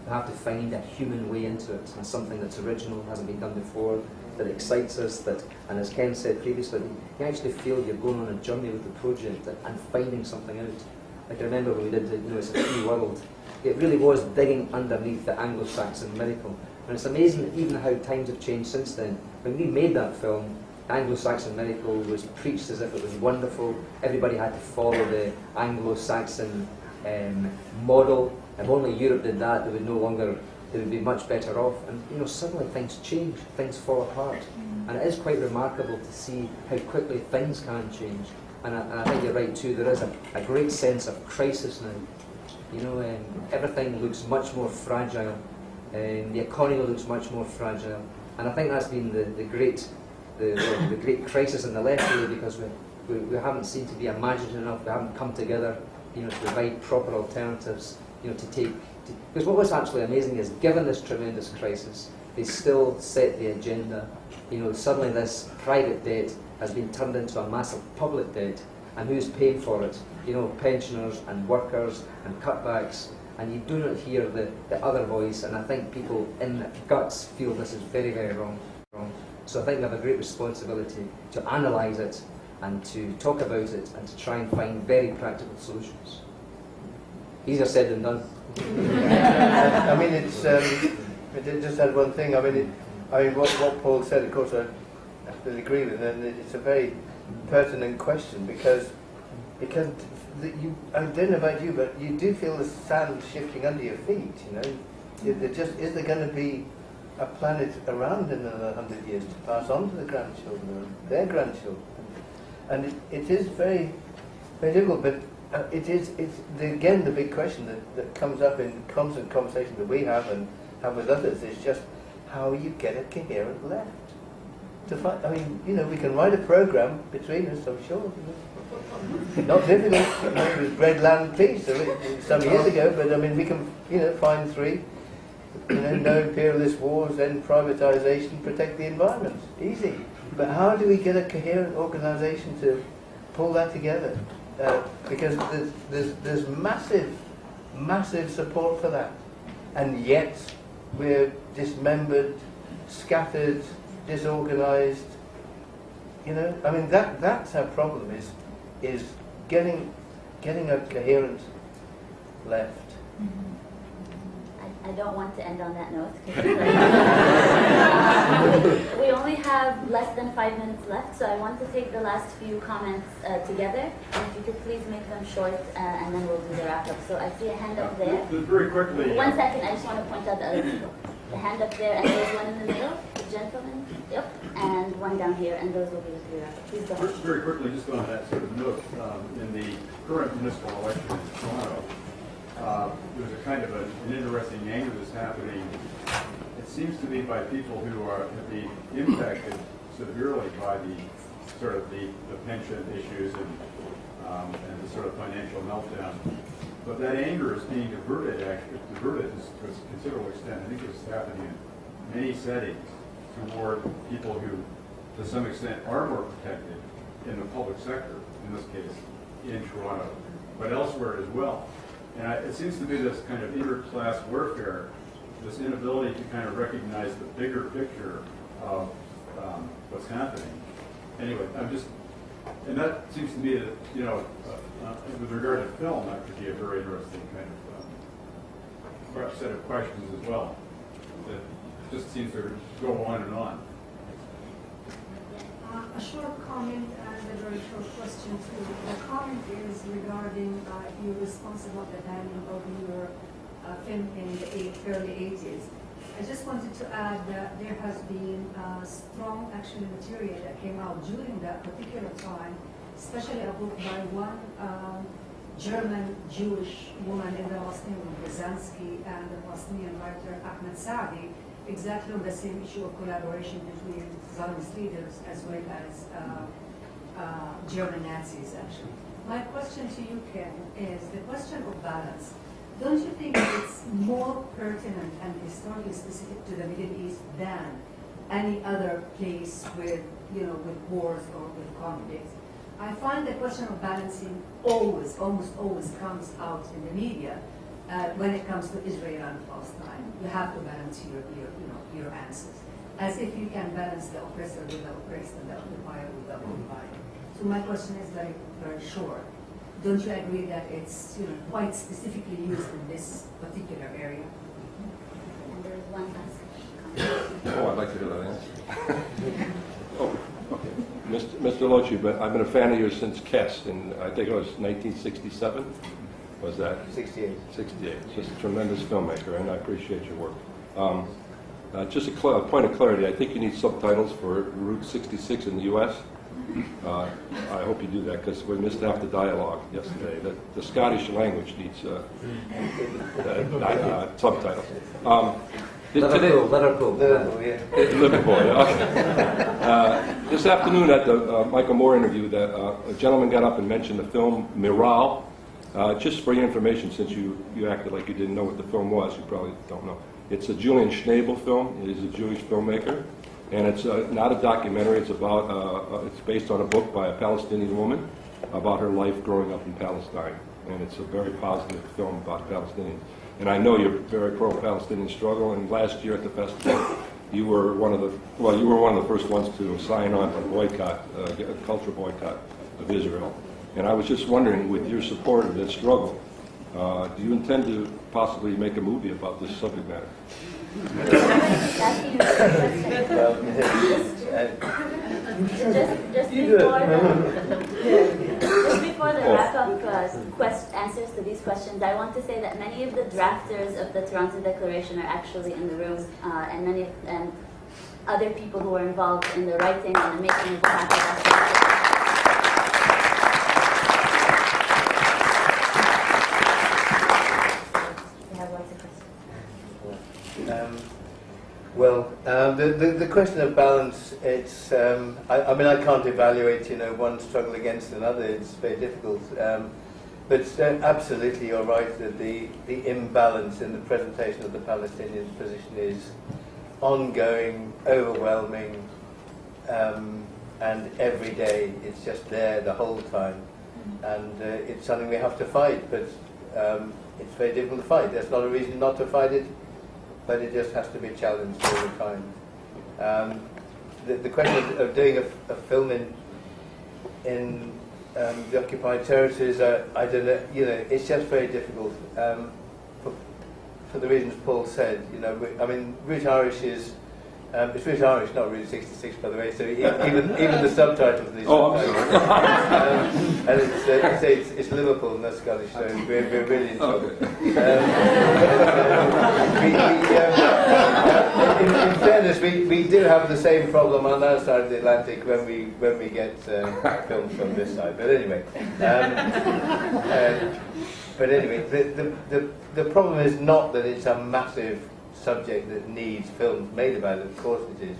We have to find a human way into it, and something that's original, hasn't been done before, that excites us, and as Ken said previously, you actually feel you're going on a journey with the project and finding something out. Like I remember when we did It's a Free World, it really was digging underneath the Anglo-Saxon miracle. And it's amazing even how times have changed since then. When we made that film, Anglo-Saxon miracle was preached as if it was wonderful. Everybody had to follow the Anglo-Saxon model. If only Europe did that, they would be much better off. And suddenly things change, things fall apart. And it is quite remarkable to see how quickly things can change. And I think you're right too, there is a great sense of crisis now. Everything looks much more fragile. The economy looks much more fragile. And I think that's been the great crisis in the left, really, because we haven't seemed to be imaginative enough, we haven't come together to provide proper alternatives, because what was actually amazing is, given this tremendous crisis, they still set the agenda. Suddenly this private debt has been turned into a massive public debt, and who's paying for it? Pensioners and workers and cutbacks, and you do not hear the other voice, and I think people in their guts feel this is very, very wrong. So I think we have a great responsibility to analyse it and to talk about it and to try and find very practical solutions. Easier said than done. I just had one thing. I mean, what Paul said, of course, I absolutely agree with, and it's a very pertinent question because I don't know about you, but you do feel the sand shifting under your feet. You know, is there going to be a planet around in another 100 years to pass on to the grandchildren or their grandchildren? And it is very, very difficult, but it's again the big question that comes up in constant conversation that we have and have with others is just how you get a coherent left. To find, I mean, you know, we can write a program between us, I'm sure. Not difficult. You know, it was Bread, Land, Peace some years ago, but I mean, we can, you know, find three. You know, no imperialist wars, end privatization, protect the environment. Easy. But how do we get a coherent organisation to pull that together? Because there's massive support for that, and yet we're dismembered, scattered, disorganised. You know, I mean that's our problem is getting a coherent left. I don't want to end on that note. We only have less than 5 minutes left, so I want to take the last few comments together. And if you could please make them short, and then we'll do the wrap-up. So I see a hand up there. Very quickly. 1 second, I just want to point out the other people. The hand up there, and there's one in the middle, the gentleman, yep, and one down here, and those will be the three wrap-ups. Please go ahead. Very quickly, just on that sort of note, in the current municipal election in Toronto, there's a kind of an interesting anger that's happening. It seems to be by people who have been impacted severely by the sort of the pension issues and the sort of financial meltdown. But that anger is being diverted to a considerable extent. I think it's happening in many settings toward people who, to some extent, are more protected in the public sector, in this case, in Toronto, but elsewhere as well. And it seems to be this kind of inter-class warfare, this inability to kind of recognize the bigger picture of what's happening. Anyway, and that seems to me that, you know, with regard to film, that could be a very interesting kind of set of questions as well. That just seems to go on and on. A short comment and a very short question too. The comment is regarding your response about the timing of your film in the early 80s. I just wanted to add that there has been strong action material that came out during that particular time, especially a book by one German Jewish woman in the Palestinian, Brzezinski, and the Palestinian writer Ahmed Saadi, exactly on the same issue of collaboration between Zionist leaders as well as German Nazis, actually. My question to you, Ken, is the question of balance. Don't you think it's more pertinent and historically specific to the Middle East than any other place with, you know, with wars or with conflicts? I find the question of balancing almost always comes out in the media when it comes to Israel and Palestine. You have to balance your answers, as if you can balance the oppressor with the oppressed and the occupier with the occupied. So my question is very, very short. Don't you agree that it's, you know, quite specifically used in this particular area? And there's one last comment. Oh, I'd like to hear that answer. Oh, okay. Mr. Loach, I've been a fan of yours since Kess, in I think it was 1967. Was that? 68. 68. Just a tremendous filmmaker, and I appreciate your work. Just a point of clarity, I think you need subtitles for Route 66 in the U.S. I hope you do that, because we missed half the dialogue yesterday. The Scottish language needs subtitles. Liverpool, okay. This afternoon at the Michael Moore interview, a gentleman got up and mentioned the film Miral. Just for your information, since you acted like you didn't know what the film was, you probably don't know. It's a Julian Schnabel film. He's a Jewish filmmaker, and it's not a documentary. It's about it's based on a book by a Palestinian woman about her life growing up in Palestine, and it's a very positive film about Palestinians. And I know you're very pro-Palestinian struggle. And last year at the festival, you were one of the first ones to sign on to boycott, a cultural boycott of Israel. And I was just wondering, with your support of this struggle, do you intend to possibly make a movie about this subject matter? Just before the wrap-up answers to these questions, I want to say that many of the drafters of the Toronto Declaration are actually in the room, and other people who were involved in the writing and the making of what happened. The question of balance, it's, I mean, I can't evaluate, one struggle against another, it's very difficult. But absolutely you're right that the imbalance in the presentation of the Palestinian position is ongoing, overwhelming, and every day it's just there the whole time. And it's something we have to fight, but it's very difficult to fight. There's not a reason not to fight it, but it just has to be challenged all the time. The question of doing a film in the occupied territories, I don't know, it's just very difficult for the reasons Paul said. I mean, Root Irish is, it's Root Irish, not Route 66, by the way, so even the subtitles of these and it's Liverpool, not Scottish, so we're really in trouble. In fairness, we do have the same problem on our side of the Atlantic when we get films from this side. But anyway, the problem is not that it's a massive subject that needs films made about it. Of course it is.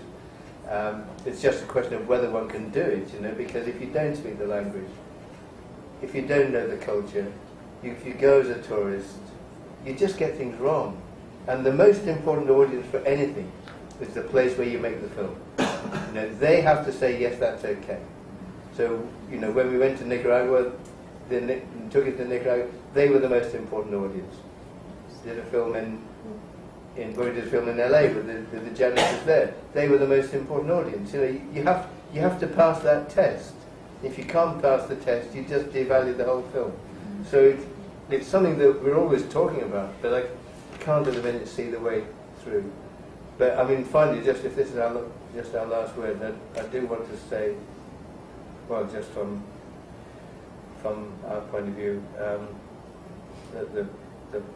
It's just a question of whether one can do it, because if you don't speak the language, if you don't know the culture, if you go as a tourist, you just get things wrong. And the most important audience for anything is the place where you make the film. They have to say, yes, that's okay. So, when we went to Nicaragua, took it to Nicaragua, they were the most important audience. Did a film we did a film in LA with the journalists there. They were the most important audience. You have to pass that test. If you can't pass the test, you just devalue the whole film. So it's something that we're always talking about, but I can't at the minute see the way through. But I mean, finally, just if this is our last word, I do want to say, well, just from our point of view, that the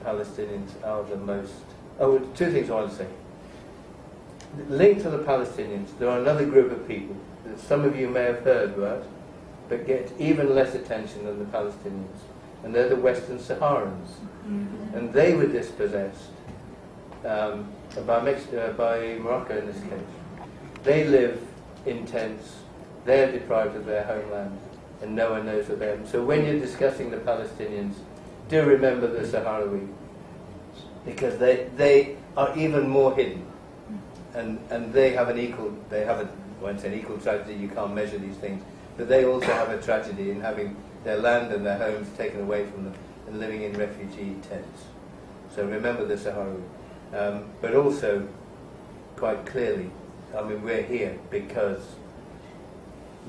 Palestinians are the most. Oh, two things I want to say. Linked to the Palestinians, there are another group of people that some of you may have heard about, but get even less attention than the Palestinians, and they're the Western Saharans. And they were dispossessed by Morocco in this case. They live in tents, they're deprived of their homeland, and no one knows of them. So when you're discussing the Palestinians, do remember the Sahrawi, because they are even more hidden, and they have I won't say an equal tragedy, you can't measure these things, but they also have a tragedy in having their land and their homes taken away from them and living in refugee tents. So remember the Sahrawi. But also, quite clearly, I mean, we're here because,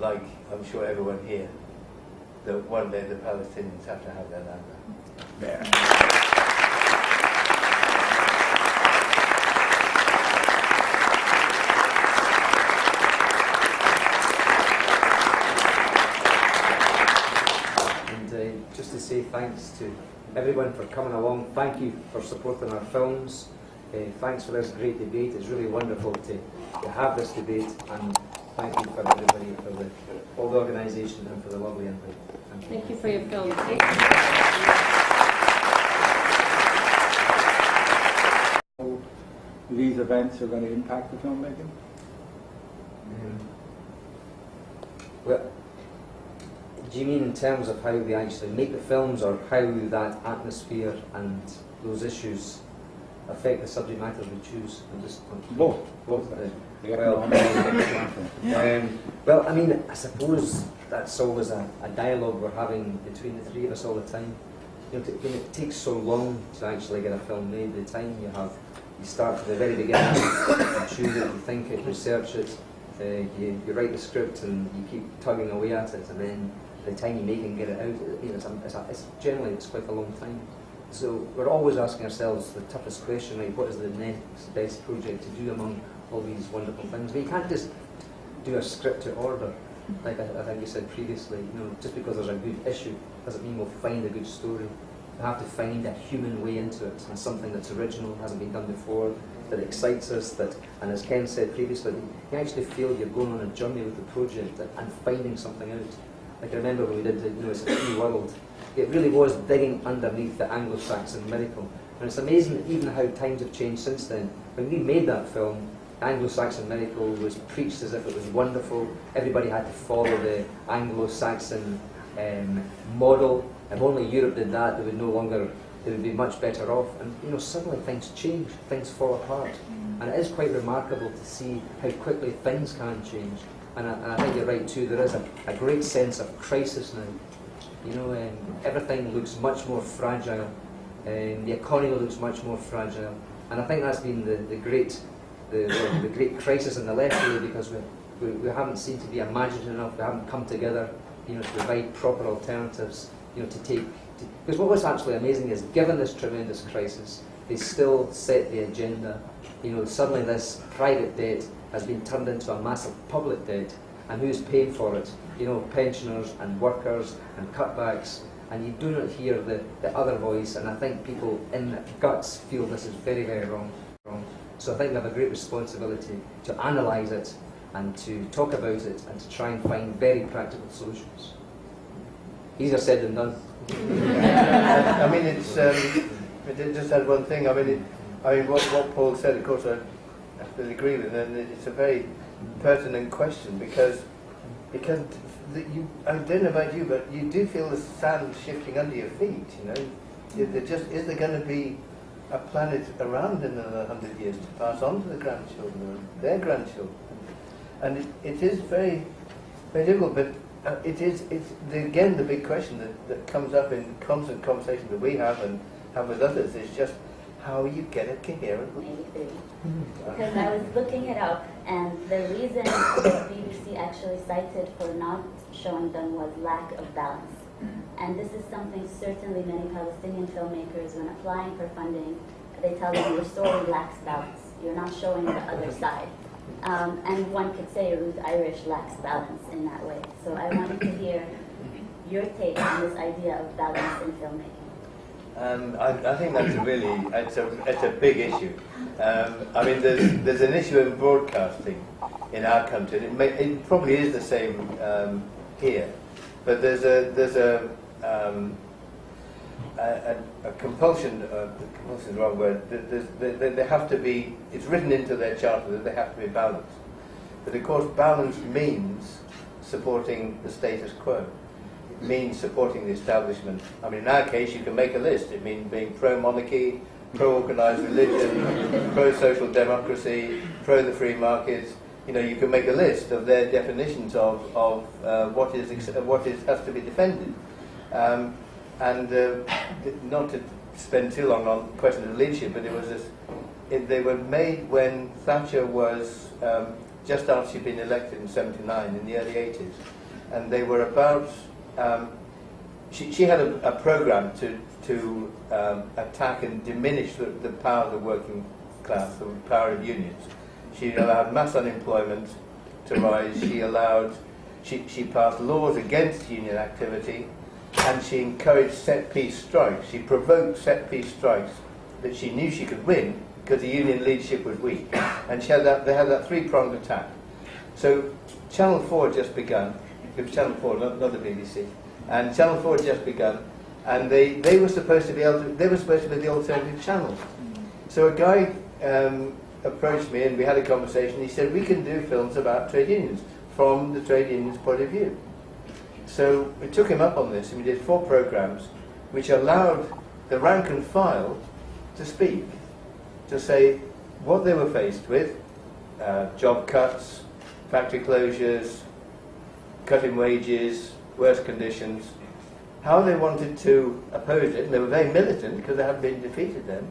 like I'm sure everyone here, that one day the Palestinians have to have their land back. Yeah. Just to say thanks to everyone for coming along. Thank you for supporting our films. Thanks for this great debate. It's really wonderful to have this debate, and thank you for everybody, for all the organisation, and for the lovely invite. Thank you for your film. These events are going to impact the filmmaking? Well, do you mean in terms of how they actually make the films, or how that atmosphere and those issues affect the subject matters we choose? Both. Well, I mean, I suppose that's always a dialogue we're having between the three of us all the time. When it takes so long to actually get a film made, the time you start at the very beginning, you choose it, you think it, research it, you write the script and you keep tugging away at it, and then the time you make and get it out, it's generally quite a long time. So we're always asking ourselves the toughest question, right? What is the next best project to do among all these wonderful things? But you can't just do a script to order, like I think you said previously. You know, just because there's a good issue doesn't mean we'll find a good story. We have to find a human way into it, and something that's original, hasn't been done before, that excites us, that, and as Ken said previously, you actually feel you're going on a journey with the project and finding something out. Like I remember when we did the, It's a Free World, it really was digging underneath the Anglo-Saxon miracle. And it's amazing even how times have changed since then. When we made that film, Anglo-Saxon miracle was preached as if it was wonderful. Everybody had to follow the Anglo-Saxon model. If only Europe did that, they would be much better off. And suddenly things change, things fall apart. And it is quite remarkable to see how quickly things can change. And I think you're right too, there is a great sense of crisis now. Everything looks much more fragile. The economy looks much more fragile. And I think that's been the great crisis in the left, really, because we haven't seemed to be imaginative enough, we haven't come together to provide proper alternatives, because what was actually amazing is, given this tremendous crisis, they still set the agenda. Suddenly this private debt has been turned into a massive public debt, and who's paying for it? Pensioners and workers and cutbacks, and you do not hear the other voice, and I think people in their guts feel this is very, very wrong. So I think we have a great responsibility to analyse it and to talk about it and to try and find very practical solutions. Easier said than done. I mean, it's. I did just add one thing. I mean, what Paul said, of course, I absolutely agree with, and it's a very pertinent question because I don't know about you, but you do feel the sand shifting under your feet. Is there going to be a planet around in another 100 years to pass on to the grandchildren or their grandchildren? And it is very, very difficult, but it's again the big question that comes up in constant conversation that we have and have with others is just how you get a coherent. Because I was looking it up, and the reason the BBC actually cited for not showing them was lack of balance. And this is something certainly many Palestinian filmmakers, when applying for funding, they tell them your story lacks balance. You're not showing the other side. And one could say Ruth Irish lacks balance in that way. So I wanted to hear your take on this idea of balance in filmmaking. I think that's it's a big issue. I mean, there's an issue in broadcasting in our country. It probably is the same here, but there's a compulsion. Compulsion is the wrong word. They have to be. It's written into their charter that they have to be balanced. But of course, balance means supporting the status quo. It means supporting the establishment. I mean, in our case, you can make a list. It means being pro-monarchy, pro-organised religion, pro-social democracy, pro-the free markets. You can make a list of their definitions of what has to be defended. And not to spend too long on the question of leadership, but they were made when Thatcher was just after she'd been elected in '79, in the early '80s, and they were about. She had a program to attack and diminish the power of the working class, the power of unions. She allowed mass unemployment to rise. She passed laws against union activity. And she encouraged set-piece strikes. She provoked set-piece strikes that she knew she could win because the union leadership was weak. And they had that three-pronged attack. So Channel 4 had just begun. It was Channel 4, not the BBC. And Channel 4 had just begun. And they were supposed to be the alternative channel. So a guy approached me and we had a conversation. He said, we can do films about trade unions from the trade union's point of view. So we took him up on this, and we did 4 programs which allowed the rank and file to speak, to say what they were faced with, job cuts, factory closures, cutting wages, worse conditions, how they wanted to oppose it, and they were very militant because they hadn't been defeated then,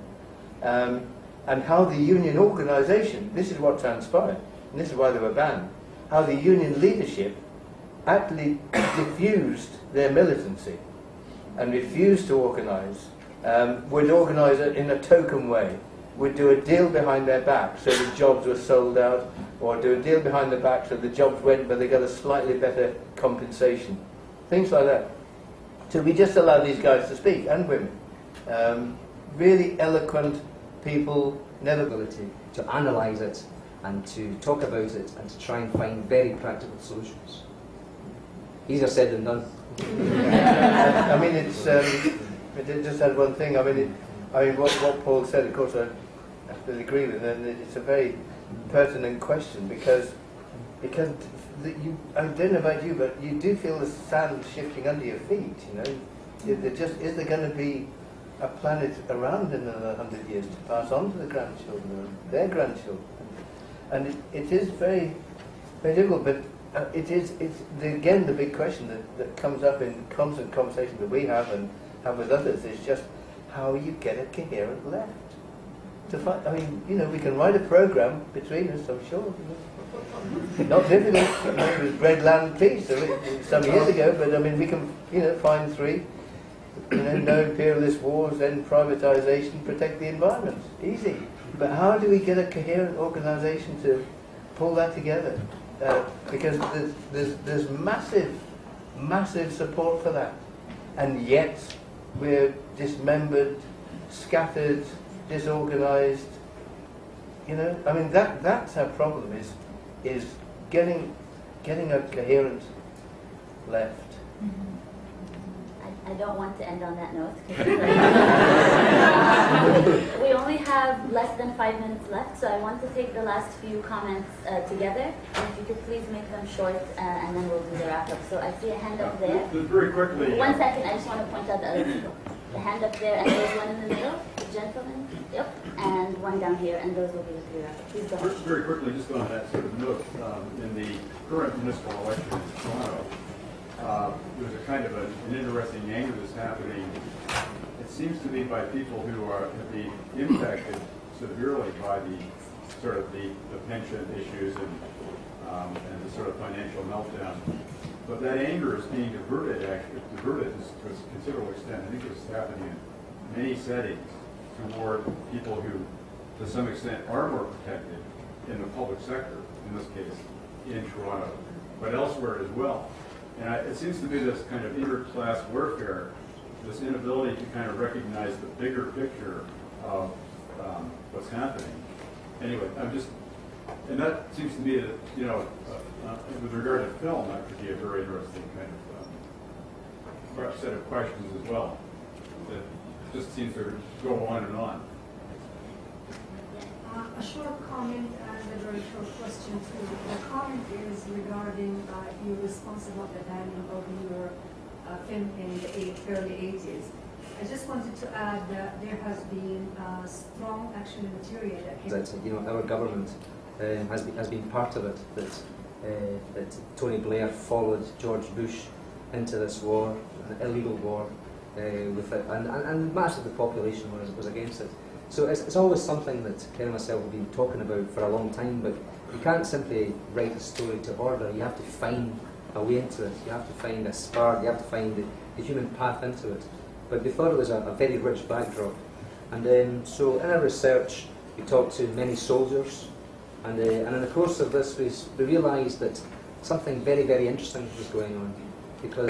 and how the union organisation, this is what transpired, and this is why they were banned, how the union leadership actually diffused their militancy and refused to organise would organise it in a token way, would do a deal behind their back so the jobs were sold out, or do a deal behind the back so the jobs went but they got a slightly better compensation. Things like that. So we just allow these guys to speak, and women. Really eloquent people, never ability to analyse it and to talk about it and to try and find very practical solutions. Easier said than done. I mean, it's. I did just add one thing. I mean, what Paul said. Of course, I absolutely agree with, and it's a very pertinent question because I don't know about you, but you do feel the sand shifting under your feet. You know, is there going to be a planet around in another 100 years to pass on to the grandchildren or their grandchildren? And it is very, very difficult, but it's again the big question that comes up in constant conversations that we have and have with others is just how you get a coherent left. To find, I mean, you know, we can write a program between us, I'm sure. Not difficult. It was Bread, Land, Peace some years ago, but I mean, we can, you know, find three. You know, no imperialist wars, end privatization, protect the environment. Easy. But how do we get a coherent organisation to pull that together? Because there's massive support for that, and yet we're dismembered, scattered, disorganised. You know, I mean that's our problem is getting a coherent left. I don't want to end on that note. We only have less than 5 minutes left, so I want to take the last few comments together. And if you could please make them short, and then we'll do the wrap-up. So I see a hand up there. Just very quickly. 1 second, I just want to point out the other people. The hand up there, and there's one in the middle, the gentleman. Yep, and one down here, and those will be the three wrap-ups. Please go ahead. Very quickly, just on that sort of note, in the current municipal election in Toronto, there's a kind of an interesting angle that's happening. It seems to be by people who have been impacted severely by the sort of the pension issues and the sort of financial meltdown. But that anger is being diverted to a considerable extent. I think it's happening in many settings toward people who, to some extent, are more protected in the public sector, in this case, in Toronto, but elsewhere as well. And it seems to be this kind of inter-class warfare, this inability to kind of recognize the bigger picture of what's happening. Anyway, and that seems to be, with regard to film, that could be a very interesting kind of set of questions as well. That just seems to go on and on. A short comment and a very short question too. The comment is regarding your responsible at the time of your film in the early 80s. I just wanted to add that there has been strong action material that our government has been part of it. That Tony Blair followed George Bush into this war, an illegal war, with it, and much of the population was against it. So it's always something that Ken and myself have been talking about for a long time, but you can't simply write a story to order. You have to find a way into it. You have to find a spark. You have to find the human path into it. But we thought it was a very rich backdrop. And then, so in our research, we talked to many soldiers, and in the course of this, we realised that something very, very interesting was going on, because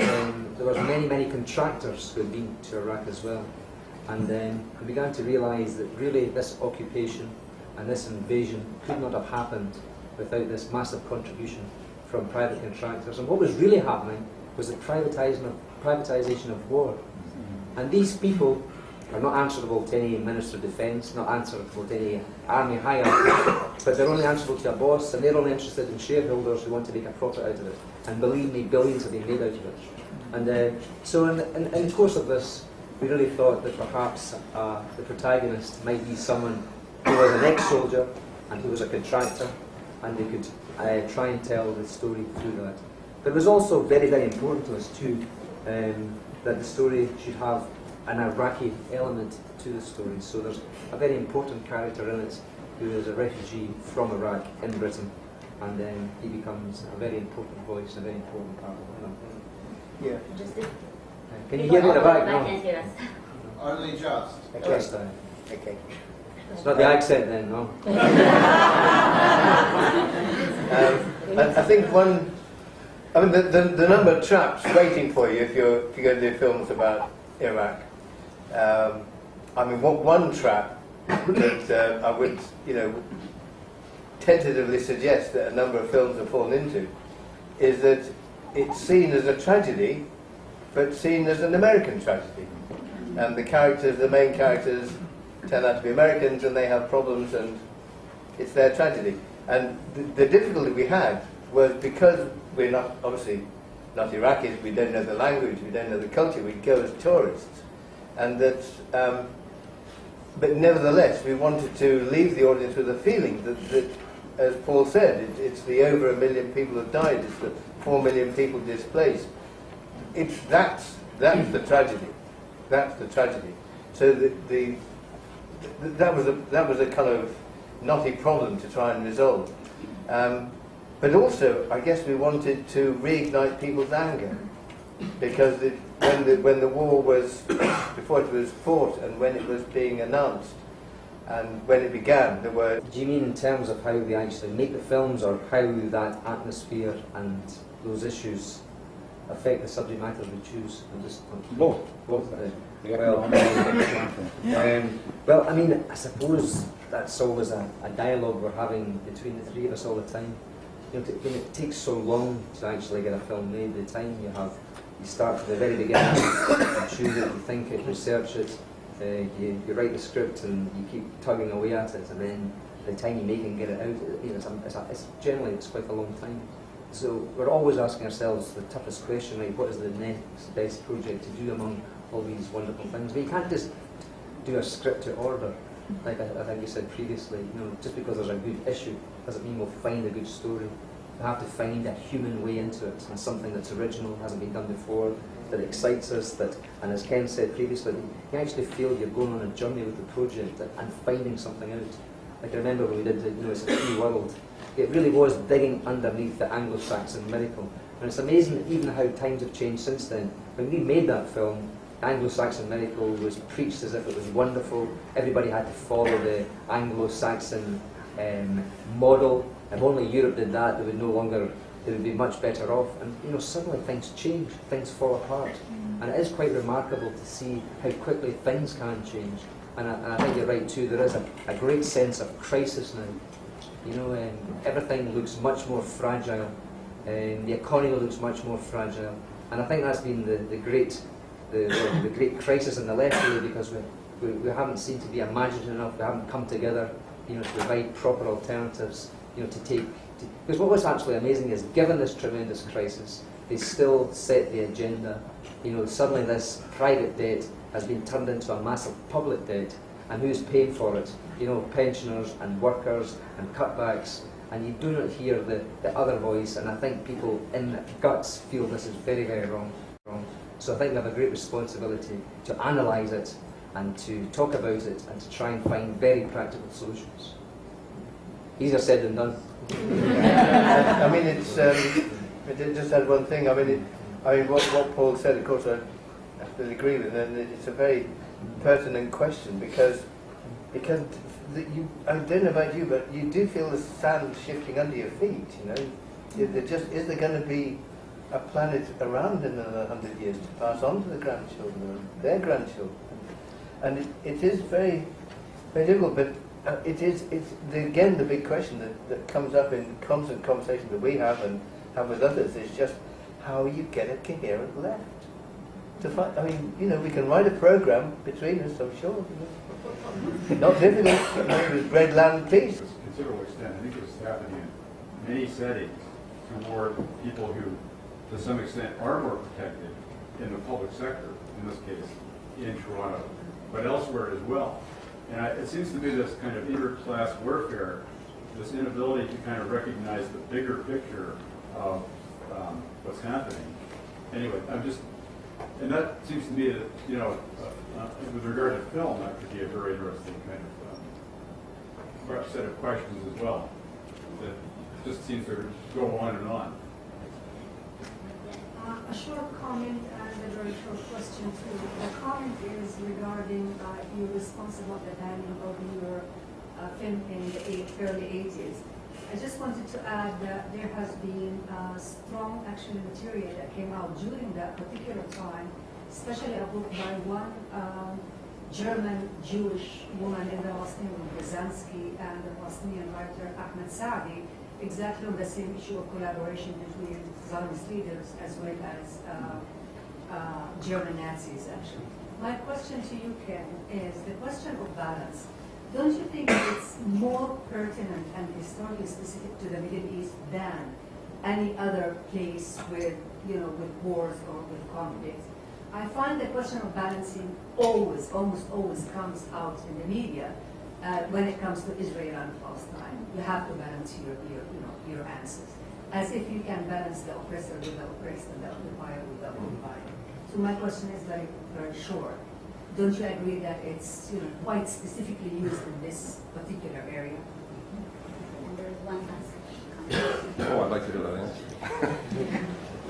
there were many contractors who had been to Iraq as well. And we began to realise that really this occupation and this invasion could not have happened without this massive contribution from private contractors. And what was really happening was the privatisation of war. And these people are not answerable to any Minister of Defence, not answerable to any army hierarchy, but they're only answerable to a boss, and they're only interested in shareholders who want to make a profit out of it. And believe me, billions have been made out of it. And so in the course of this, we really thought that perhaps the protagonist might be someone who was an ex-soldier and who was a contractor, and they could try and tell the story through that. But it was also very, very important to us too that the story should have an Iraqi element to the story. So there's a very important character in it who is a refugee from Iraq in Britain, and then he becomes a very important voice, a very important part of the film. Yeah. Just Can you hear me in the back? I can't hear us. Are they just? Okay. Okay. It's not the accent then, no? I think the number of traps waiting for you if you're going to do films about Iraq. One trap that I would, tentatively suggest that a number of films have fallen into is that it's seen as a tragedy, but seen as an American tragedy. And the main characters, turn out to be Americans, and they have problems, and it's their tragedy. And the difficulty we had was because we're obviously not Iraqis, we don't know the language, we don't know the culture, we go as tourists. And that, but nevertheless, we wanted to leave the audience with a feeling that as Paul said, it's the over 1 million people who died, it's the 4 million people displaced. That's the tragedy. That's the tragedy. So that was a kind of knotty problem to try and resolve. But also, I guess we wanted to reignite people's anger, because when the war was, before it was fought and when it was being announced and when it began, there were... Do you mean in terms of how we actually make the films, or how that atmosphere and those issues affect the subject matter we choose? Both. Well, I suppose that's always a dialogue we're having between the three of us all the time. When it takes so long to actually get a film made, the time you start from the very beginning, you choose it, you think it, research it, you write the script and you keep tugging away at it, and then by the time you make it and get it out, it's generally quite a long time. So we're always asking ourselves the toughest question, like what is the next best project to do among all these wonderful things? But you can't just do a script to order, like I think you said previously. Just because there's a good issue doesn't mean we'll find a good story. We have to find a human way into it, and something that's original, hasn't been done before, that excites us, and as Ken said previously, you actually feel you're going on a journey with the project and finding something out. Like I remember when we did It's a Free World, it really was digging underneath the Anglo-Saxon miracle. And it's amazing even how times have changed since then. When we made that film, Anglo-Saxon miracle was preached as if it was wonderful. Everybody had to follow the Anglo-Saxon model. If only Europe did that, they would be much better off. And suddenly things change, things fall apart. And it is quite remarkable to see how quickly things can change. And I think you're right too, there is a great sense of crisis now. Everything looks much more fragile. The economy looks much more fragile. And I think that's been the great crisis in the left, really, because we haven't seemed to be imaginative enough, we haven't come together to provide proper alternatives, because what was actually amazing is, given this tremendous crisis, they still set the agenda. Suddenly this private debt has been turned into a massive public debt, and who's paying for it? Pensioners and workers and cutbacks, and you do not hear the other voice, and I think people in their guts feel this is very, very wrong. So I think we have a great responsibility to analyse it and to talk about it and to try and find very practical solutions. Easier said than done. I just had one thing. What Paul said, of course, I absolutely agree with, and it's a very pertinent question because I don't know about you, but you do feel the sand shifting under your feet. Is there going to be a planet around in another 100 years to pass on to the grandchildren or their grandchildren? And it is very, very difficult, but it's again the big question that comes up in constant conversation that we have and have with others is just how you get a coherent left. We can write a program between us, I'm sure. Not difficult. With bread, land, peace. Considerable extent, I think it's happening in many settings toward people who, to some extent, are more protected in the public sector, in this case, in Toronto, but elsewhere as well. And it seems to be this kind of inter-class warfare, this inability to kind of recognize the bigger picture of what's happening. Anyway, and that seems to me that, with regard to film, that could be a very interesting kind of set of questions as well, that just seems to go on and on. A short comment and a very short question too. The comment is regarding your response about the banning of your film in the early 80s. I just wanted to add that there has been strong action material that came out during that particular time, especially a book by one German Jewish woman in the Palestinian, Brzezinski, and the Palestinian writer Ahmed Saadi, exactly on the same issue of collaboration between Zionist leaders as well as German Nazis, actually. My question to you, Ken, is the question of balance. Don't you think it's more pertinent and historically specific to the Middle East than any other place with, with wars or with conflicts? I find the question of balancing almost always comes out in the media when it comes to Israel and Palestine. You have to balance your answers, as if you can balance the oppressor with the oppressed and the occupier with the occupied. So my question is very, very short. Don't you agree that it's quite specifically used in this particular area? And there is one last comment. Oh, I'd like to hear that answer.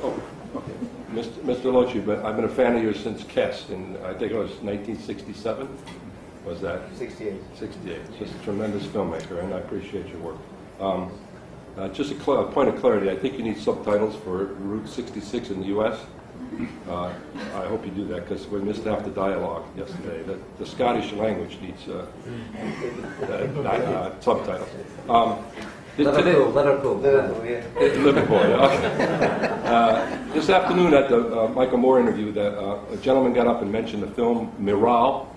Oh, okay. Mr. Loach, I've been a fan of yours since Kess, in I think it was 1967. Was that? 68. 68. Just a tremendous filmmaker, and I appreciate your work. Just a point of clarity, I think you need subtitles for Route 66 in the U.S. I hope you do that, because we missed half the dialogue yesterday. The Scottish language needs subtitles. Liverpool, okay. This afternoon at the Michael Moore interview, a gentleman got up and mentioned the film Miral.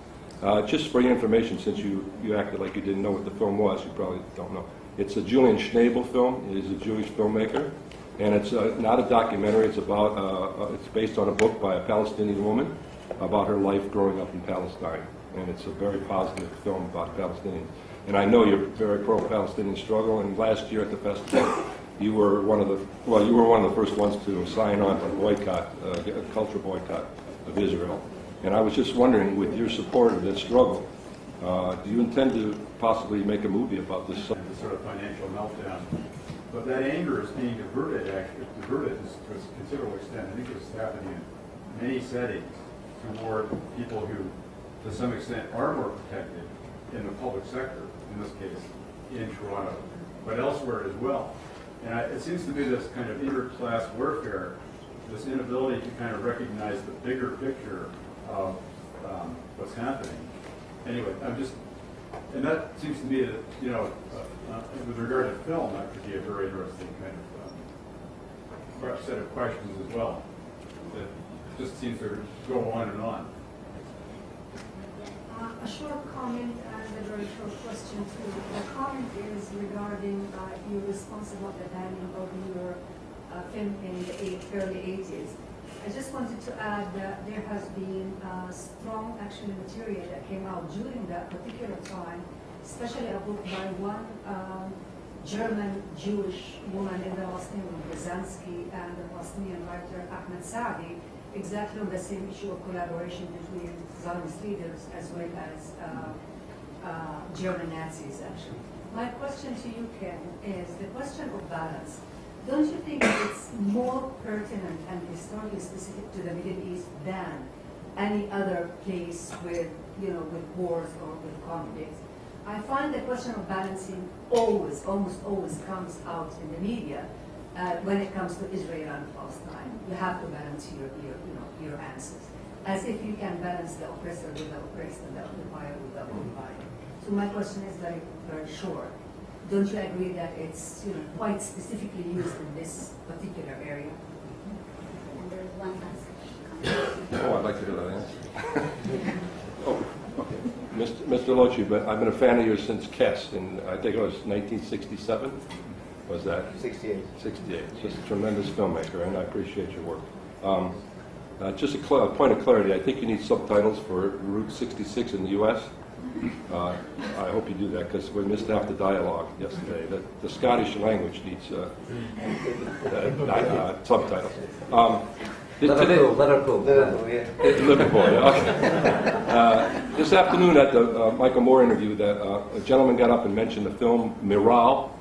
Just for your information, since you acted like you didn't know what the film was, you probably don't know. It's a Julian Schnabel film. He's a Jewish filmmaker. And it's not a documentary. It's it's based on a book by a Palestinian woman about her life growing up in Palestine. And it's a very positive film about Palestinians. And I know you're very pro-Palestinian struggle. And last year at the festival, you were one of the first ones to sign on to a cultural boycott of Israel. And I was just wondering, with your support of this struggle, do you intend to possibly make a movie about this? The sort of financial meltdown. But that anger is being diverted to a considerable extent. I think it's happening in many settings toward people who, to some extent, are more protected in the public sector, in this case, in Toronto, but elsewhere as well. And it seems to be this kind of inter-class warfare, this inability to kind of recognize the bigger picture of what's happening. Anyway, and that seems to me that, with regard to film, that could be a very interesting kind of set of questions as well, that just seems to go on and on. A short comment and a very short question too. The comment is regarding your response about the banning of your film in the early 80s. I just wanted to add that there has been strong action material that came out during that particular time, especially a book by one German Jewish woman in the Palestinian, Brzezinski, and the Palestinian writer Ahmed Saadi, exactly on the same issue of collaboration between Zionist leaders as well as German Nazis, actually. My question to you, Ken, is the question of balance. Don't you think it's more pertinent and historically specific to the Middle East than any other place with, with wars or with conflicts? I find the question of balancing almost always comes out in the media when it comes to Israel and Palestine. You have to balance your answers, as if you can balance the oppressor with the oppressed and the occupier with the occupied. So my question is very, very short. Don't you agree that it's quite specifically used in this particular area? And there is one last comment. Oh, I'd like to hear that answer. Oh, okay. Mr. Loach, I've been a fan of yours since Kess, in I think it was 1967. Was that? 68. 68. Just a tremendous filmmaker, and I appreciate your work. Just a point of clarity, I think you need subtitles for Route 66 in the U.S. I hope you do that, because we missed half the dialogue yesterday. The Scottish language needs subtitles. Liverpool, okay. This afternoon at the Michael Moore interview, a gentleman got up and mentioned the film Miral.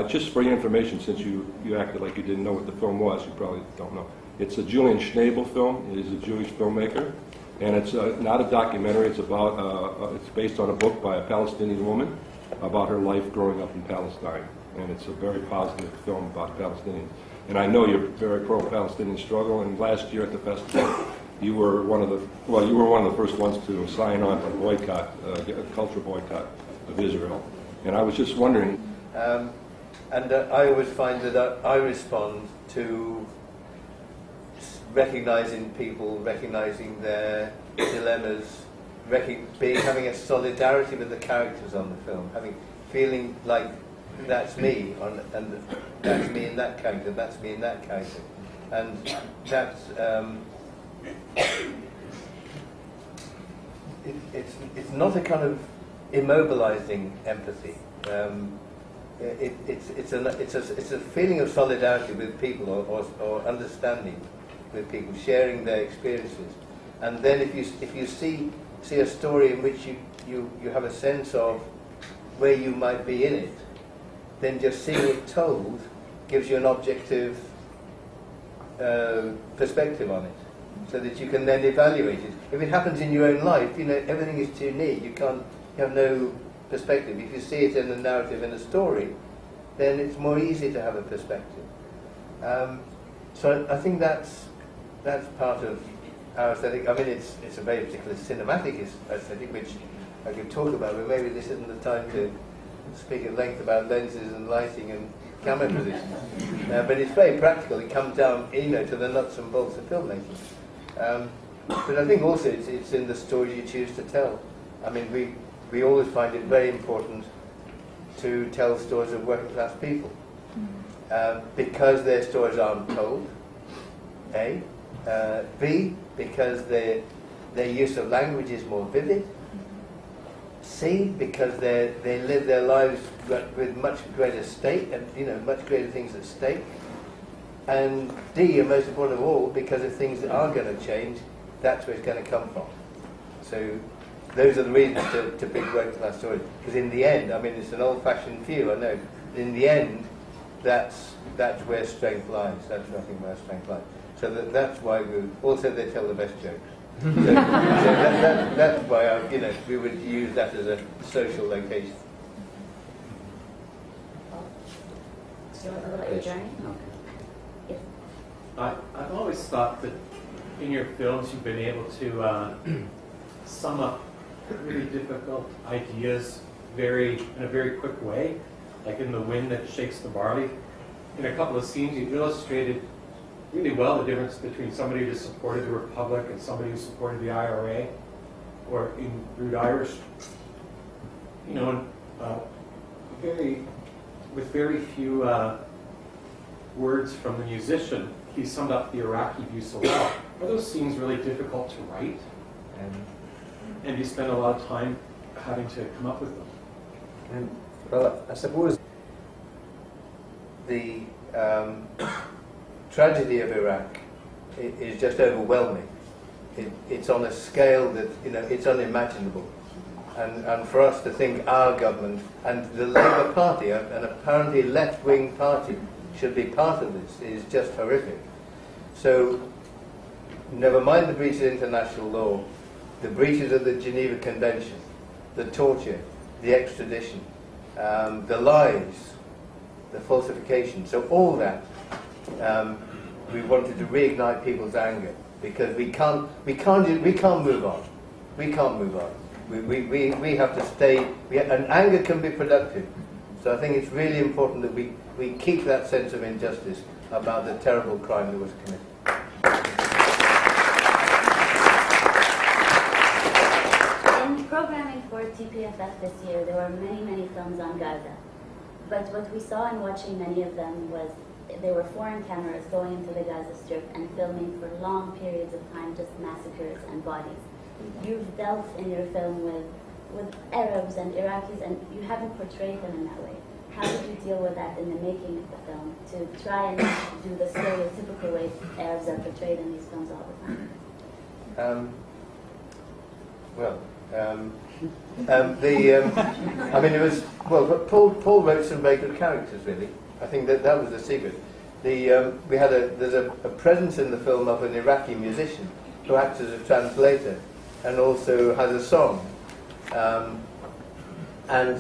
Just for your information, since you acted like you didn't know what the film was, you probably don't know. It's a Julian Schnabel film. He's a Jewish filmmaker, and it's not a documentary. It's about it's based on a book by a Palestinian woman about her life growing up in Palestine, and it's a very positive film about Palestinians. And I know you're very pro-Palestinian struggle. And last year at the festival, you were one of the first ones to sign on to boycott, a cultural boycott of Israel. And I was just wondering. I always find that I respond to recognizing people, recognizing their dilemmas, having a solidarity with the characters on the film, feeling like that's me, and that's me in that character, that's me in that character, and that's it's not a kind of immobilizing empathy. It's a feeling of solidarity with people, or understanding with people, sharing their experiences. And then if you see a story in which you have a sense of where you might be in it, then just seeing it told gives you an objective perspective on it, so that you can then evaluate it. If it happens in your own life, everything is too near. You have no perspective. If you see it in a narrative, in a story, then it's more easy to have a perspective. So I think that's part of our aesthetic. I mean, it's a very particular cinematic aesthetic, which I could talk about, but maybe this isn't the time to speak at length about lenses and lighting and camera position. But it's very practical. It comes down, to the nuts and bolts of filmmaking. But I think also it's in the story you choose to tell. I mean, we always find it very important to tell stories of working class people, because their stories aren't told. A. B. Because their use of language is more vivid. C. Because they live their lives with much greater stake, and much greater things at stake. And D, and most important of all, because of things that are going to change, that's where it's going to come from. So those are the reasons to pick working class stories. Because in the end, I mean, it's an old-fashioned view, I know. In the end, that's where strength lies. That's where I think where strength lies. So that's why also they tell the best jokes. So that's why we would use that as a social location. So what about your journey? Yes. I've always thought that in your films you've been able to sum up really difficult ideas in a very quick way, like in The Wind That Shakes the Barley. In a couple of scenes you illustrated really well the difference between somebody who supported the Republic and somebody who supported the IRA, or in Rude Irish. With very few words from the musician, he summed up the Iraqi view so well. Are those scenes really difficult to write? And you spend a lot of time having to come up with them? Well, I suppose the tragedy of Iraq is just overwhelming. It's on a scale that it's unimaginable, and for us to think our government and the Labour Party, an apparently left-wing party, should be part of this is just horrific. So, never mind the breaches of international law, the breaches of the Geneva Convention, the torture, the extradition, the lies, the falsification. So all that. We wanted to reignite people's anger, because we can't move on. We can't move on. We have to stay. And anger can be productive. So I think it's really important that we keep that sense of injustice about the terrible crime that was committed. In programming for TPFF this year, there were many films on Gaza. But what we saw in watching many of them was they were foreign cameras going into the Gaza Strip and filming for long periods of time just massacres and bodies. You've dealt in your film with Arabs and Iraqis, and you haven't portrayed them in that way. How did you deal with that in the making of the film, to try and do the stereotypical way Arabs are portrayed in these films all the time? I mean, it was, Paul wrote some very good characters, really. I think that was the secret. there's a presence in the film of an Iraqi musician who acts as a translator and also has a song. And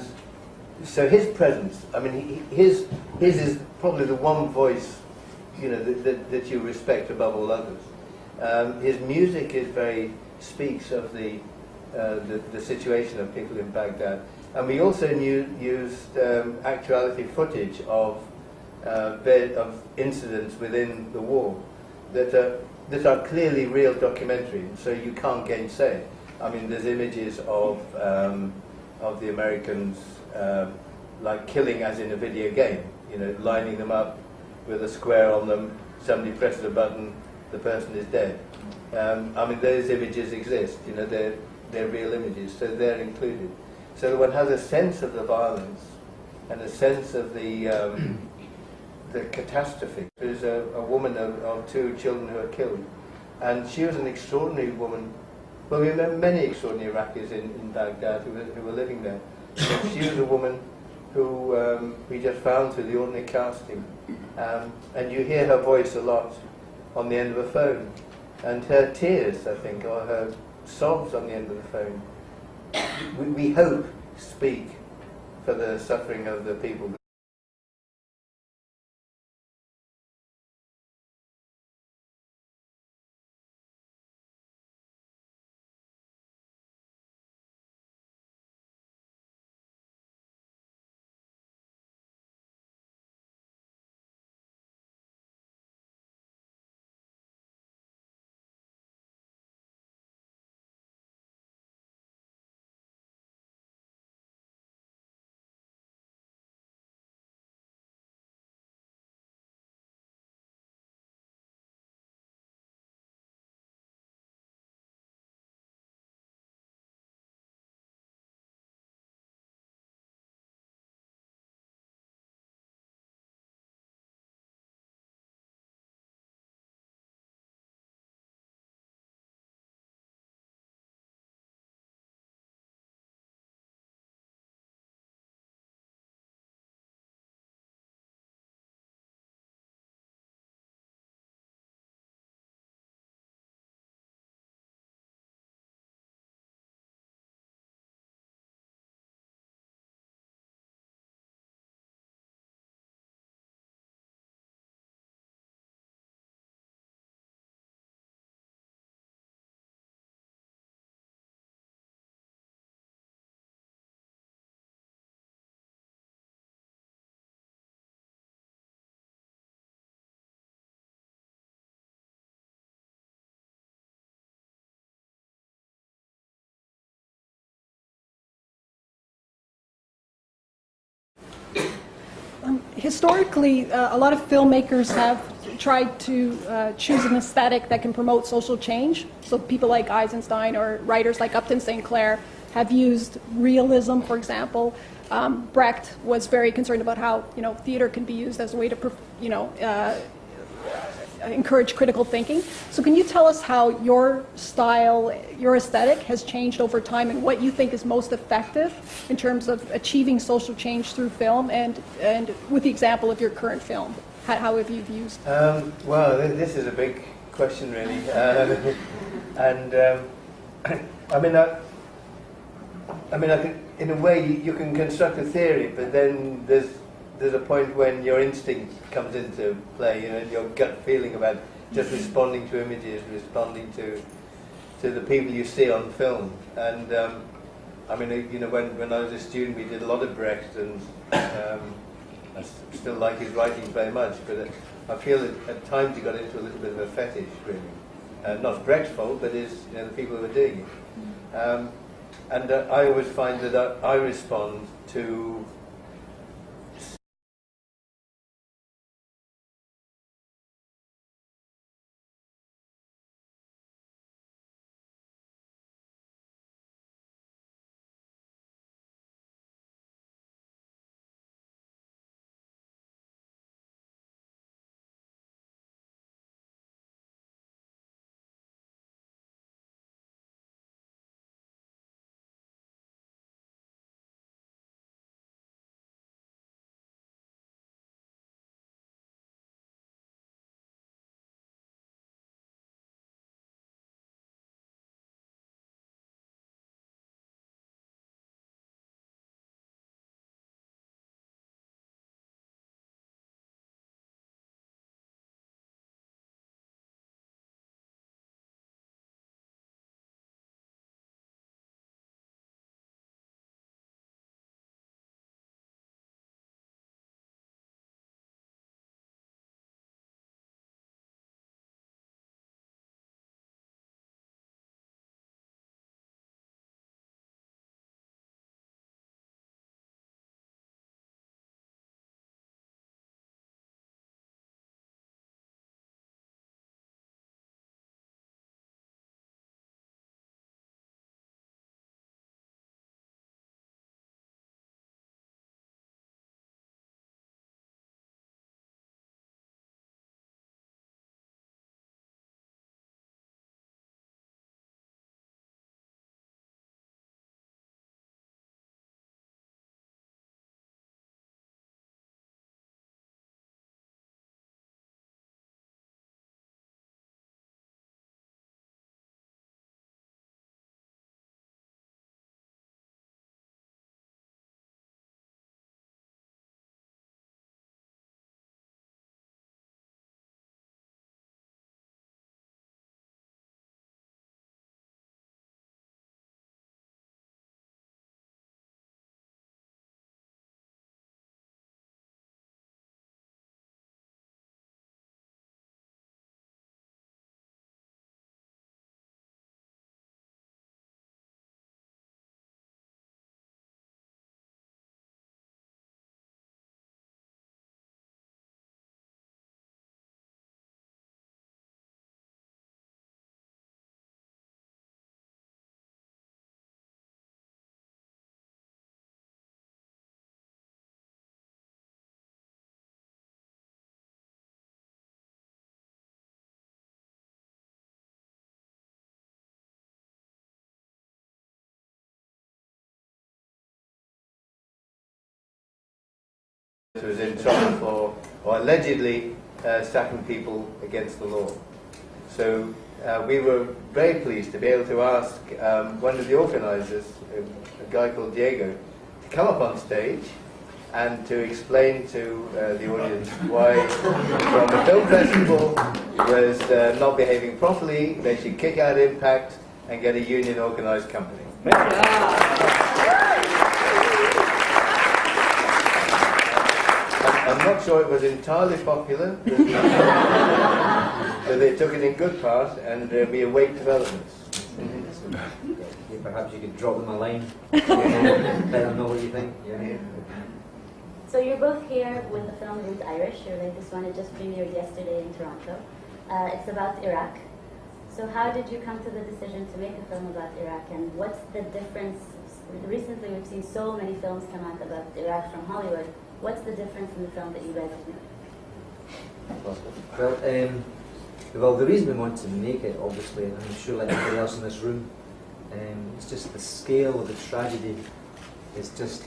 so his presence, I mean, his is probably the one voice, you know, that you respect above all others. His music speaks of the situation of people in Baghdad. And we also used actuality footage of incidents within the war that are clearly real documentary, so you can't gainsay it. I mean, there's images of the Americans like killing as in a video game, you know, lining them up with a square on them, somebody presses a button, the person is dead. I mean, those images exist, you know, they're real images, so they're included. So one has a sense of the violence and a sense of the catastrophe. There's a woman of 2 children who are killed, and she was an extraordinary woman. Well, we remember many extraordinary Iraqis in Baghdad who were living there. But she was a woman who we just found through the ordinary casting. And you hear her voice a lot on the end of a phone. And her tears, I think, or her sobs on the end of the phone, we hope speak for the suffering of the people. Historically, a lot of filmmakers have tried to choose an aesthetic that can promote social change. So people like Eisenstein or writers like Upton St. Clair have used realism, for example. Brecht was very concerned about how, you know, theater can be used as a way to, you know, encourage critical thinking. So can you tell us how your style, your aesthetic has changed over time and what you think is most effective in terms of achieving social change through film, and with the example of your current film, how have you used? Well, this is a big question, really. I mean, I can, in a way, you can construct a theory, but then there's a point when your instinct comes into play, you know, your gut feeling about just responding to images, responding to the people you see on film. And I mean, you know, when I was a student, we did a lot of Brecht, and I still like his writing very much. But I feel that at times he got into a little bit of a fetish, really. Not Brecht's fault, but the people who were doing it. And I always find that I respond to was in trouble for, or allegedly, stacking people against the law. So we were very pleased to be able to ask one of the organisers, a guy called Diego, to come up on stage and to explain to the audience why, from the film festival was not behaving properly, they should kick out Impact and get a union-organised company. I'm not sure it was entirely popular, but they took it in good part, and we await developments. Perhaps you could drop them a line, let them know what you think. Yeah. So you're both here with the film Root Irish. Your latest one, it just premiered yesterday in Toronto. It's about Iraq. So how did you come to the decision to make a film about Iraq, and what's the difference? Recently we've seen so many films come out about Iraq from Hollywood. What's the difference in the film that you guys have made? Well, the reason we want to make it, obviously, and I'm sure like everybody else in this room, it's just the scale of the tragedy is just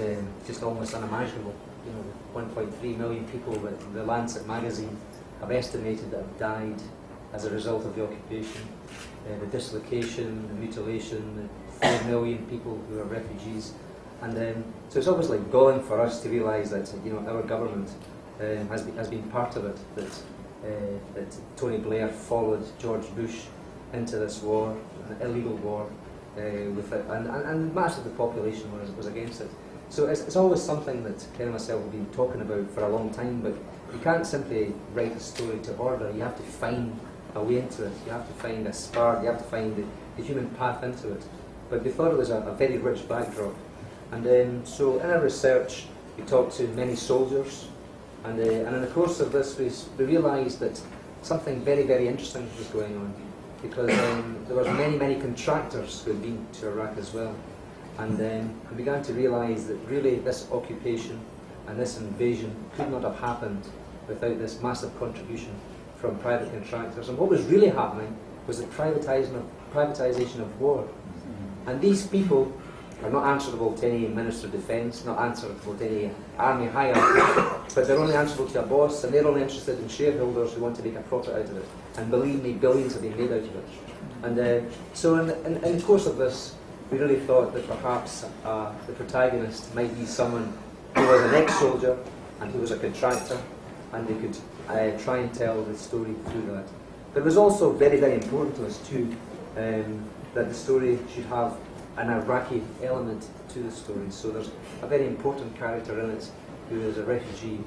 almost unimaginable. You know, 1.3 million people that the Lancet magazine have estimated that have died as a result of the occupation, the dislocation, the mutilation, the 4 million people who are refugees. And so it's obviously galling for us to realise that our government has been part of it, that Tony Blair followed George Bush into this war, an illegal war, with it, and much of the population was against it. So it's always something that Ken and myself have been talking about for a long time, but you can't simply write a story to order. You have to find a way into it. You have to find a spark. You have to find the human path into it. But we thought it was a very rich backdrop. And so in our research, we talked to many soldiers, and in the course of this, we realised that something very, very interesting was going on, because there were many contractors who had been to Iraq as well. And we began to realise that really this occupation and this invasion could not have happened without this massive contribution from private contractors. And what was really happening was the privatisation of war. And these people are not answerable to any Minister of Defence, not answerable to any army hierarchy, but they're only answerable to a boss, and they're only interested in shareholders who want to make a profit out of it. And believe me, billions have been made out of it. And so in the course of this, we really thought that perhaps the protagonist might be someone who was an ex-soldier and who was a contractor, and they could try and tell the story through that. But it was also very, very important to us too that the story should have an Iraqi element to the story. So there's a very important character in it who is a refugee.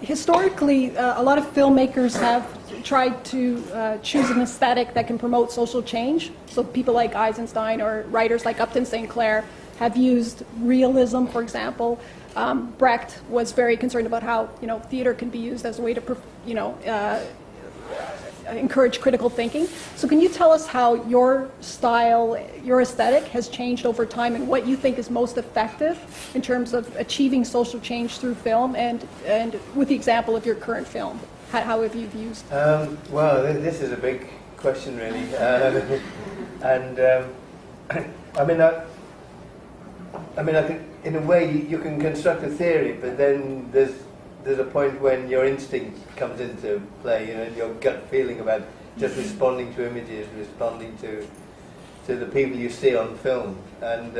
Historically, a lot of filmmakers have tried to choose an aesthetic that can promote social change. So people like Eisenstein or writers like Upton St. Clair have used realism, for example. Brecht was very concerned about how theater can be used as a way to encourage critical thinking. So can you tell us how your style, your aesthetic has changed over time, and what you think is most effective in terms of achieving social change through film, and with the example of your current film, how have you used? Well, this is a big question, really. I think in a way you can construct a theory, but then there's a point when your instinct comes into play, your gut feeling about just responding to images, responding to the people you see on film. And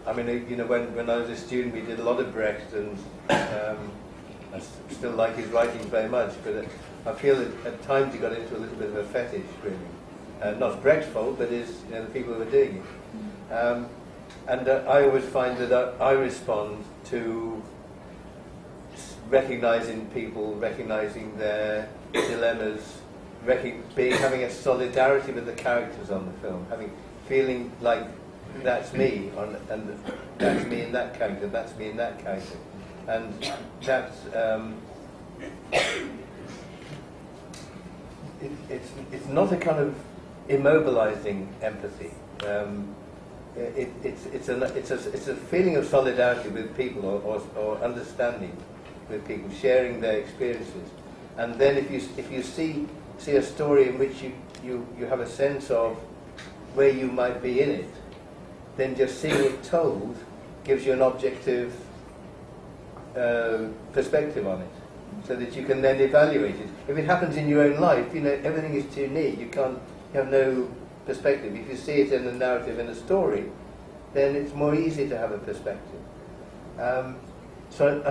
when I was a student, we did a lot of Brecht, and I still like his writing very much. But I feel that at times he got into a little bit of a fetish, really. Not Brecht's fault, but the people who were doing it. And I always find that I respond to recognizing people, recognizing their dilemmas, having a solidarity with the characters on the film, feeling like that's me, and that's me in that character, that's me in that character, and that's it's not a kind of immobilizing empathy. It's a feeling of solidarity with people, or understanding with people, sharing their experiences. And then if you see a story in which you have a sense of where you might be in it, then just seeing it told gives you an objective perspective on it, so that you can then evaluate it. If it happens in your own life, everything is too near. You have no perspective. If you see it in a narrative, in a story, then it's more easy to have a perspective. So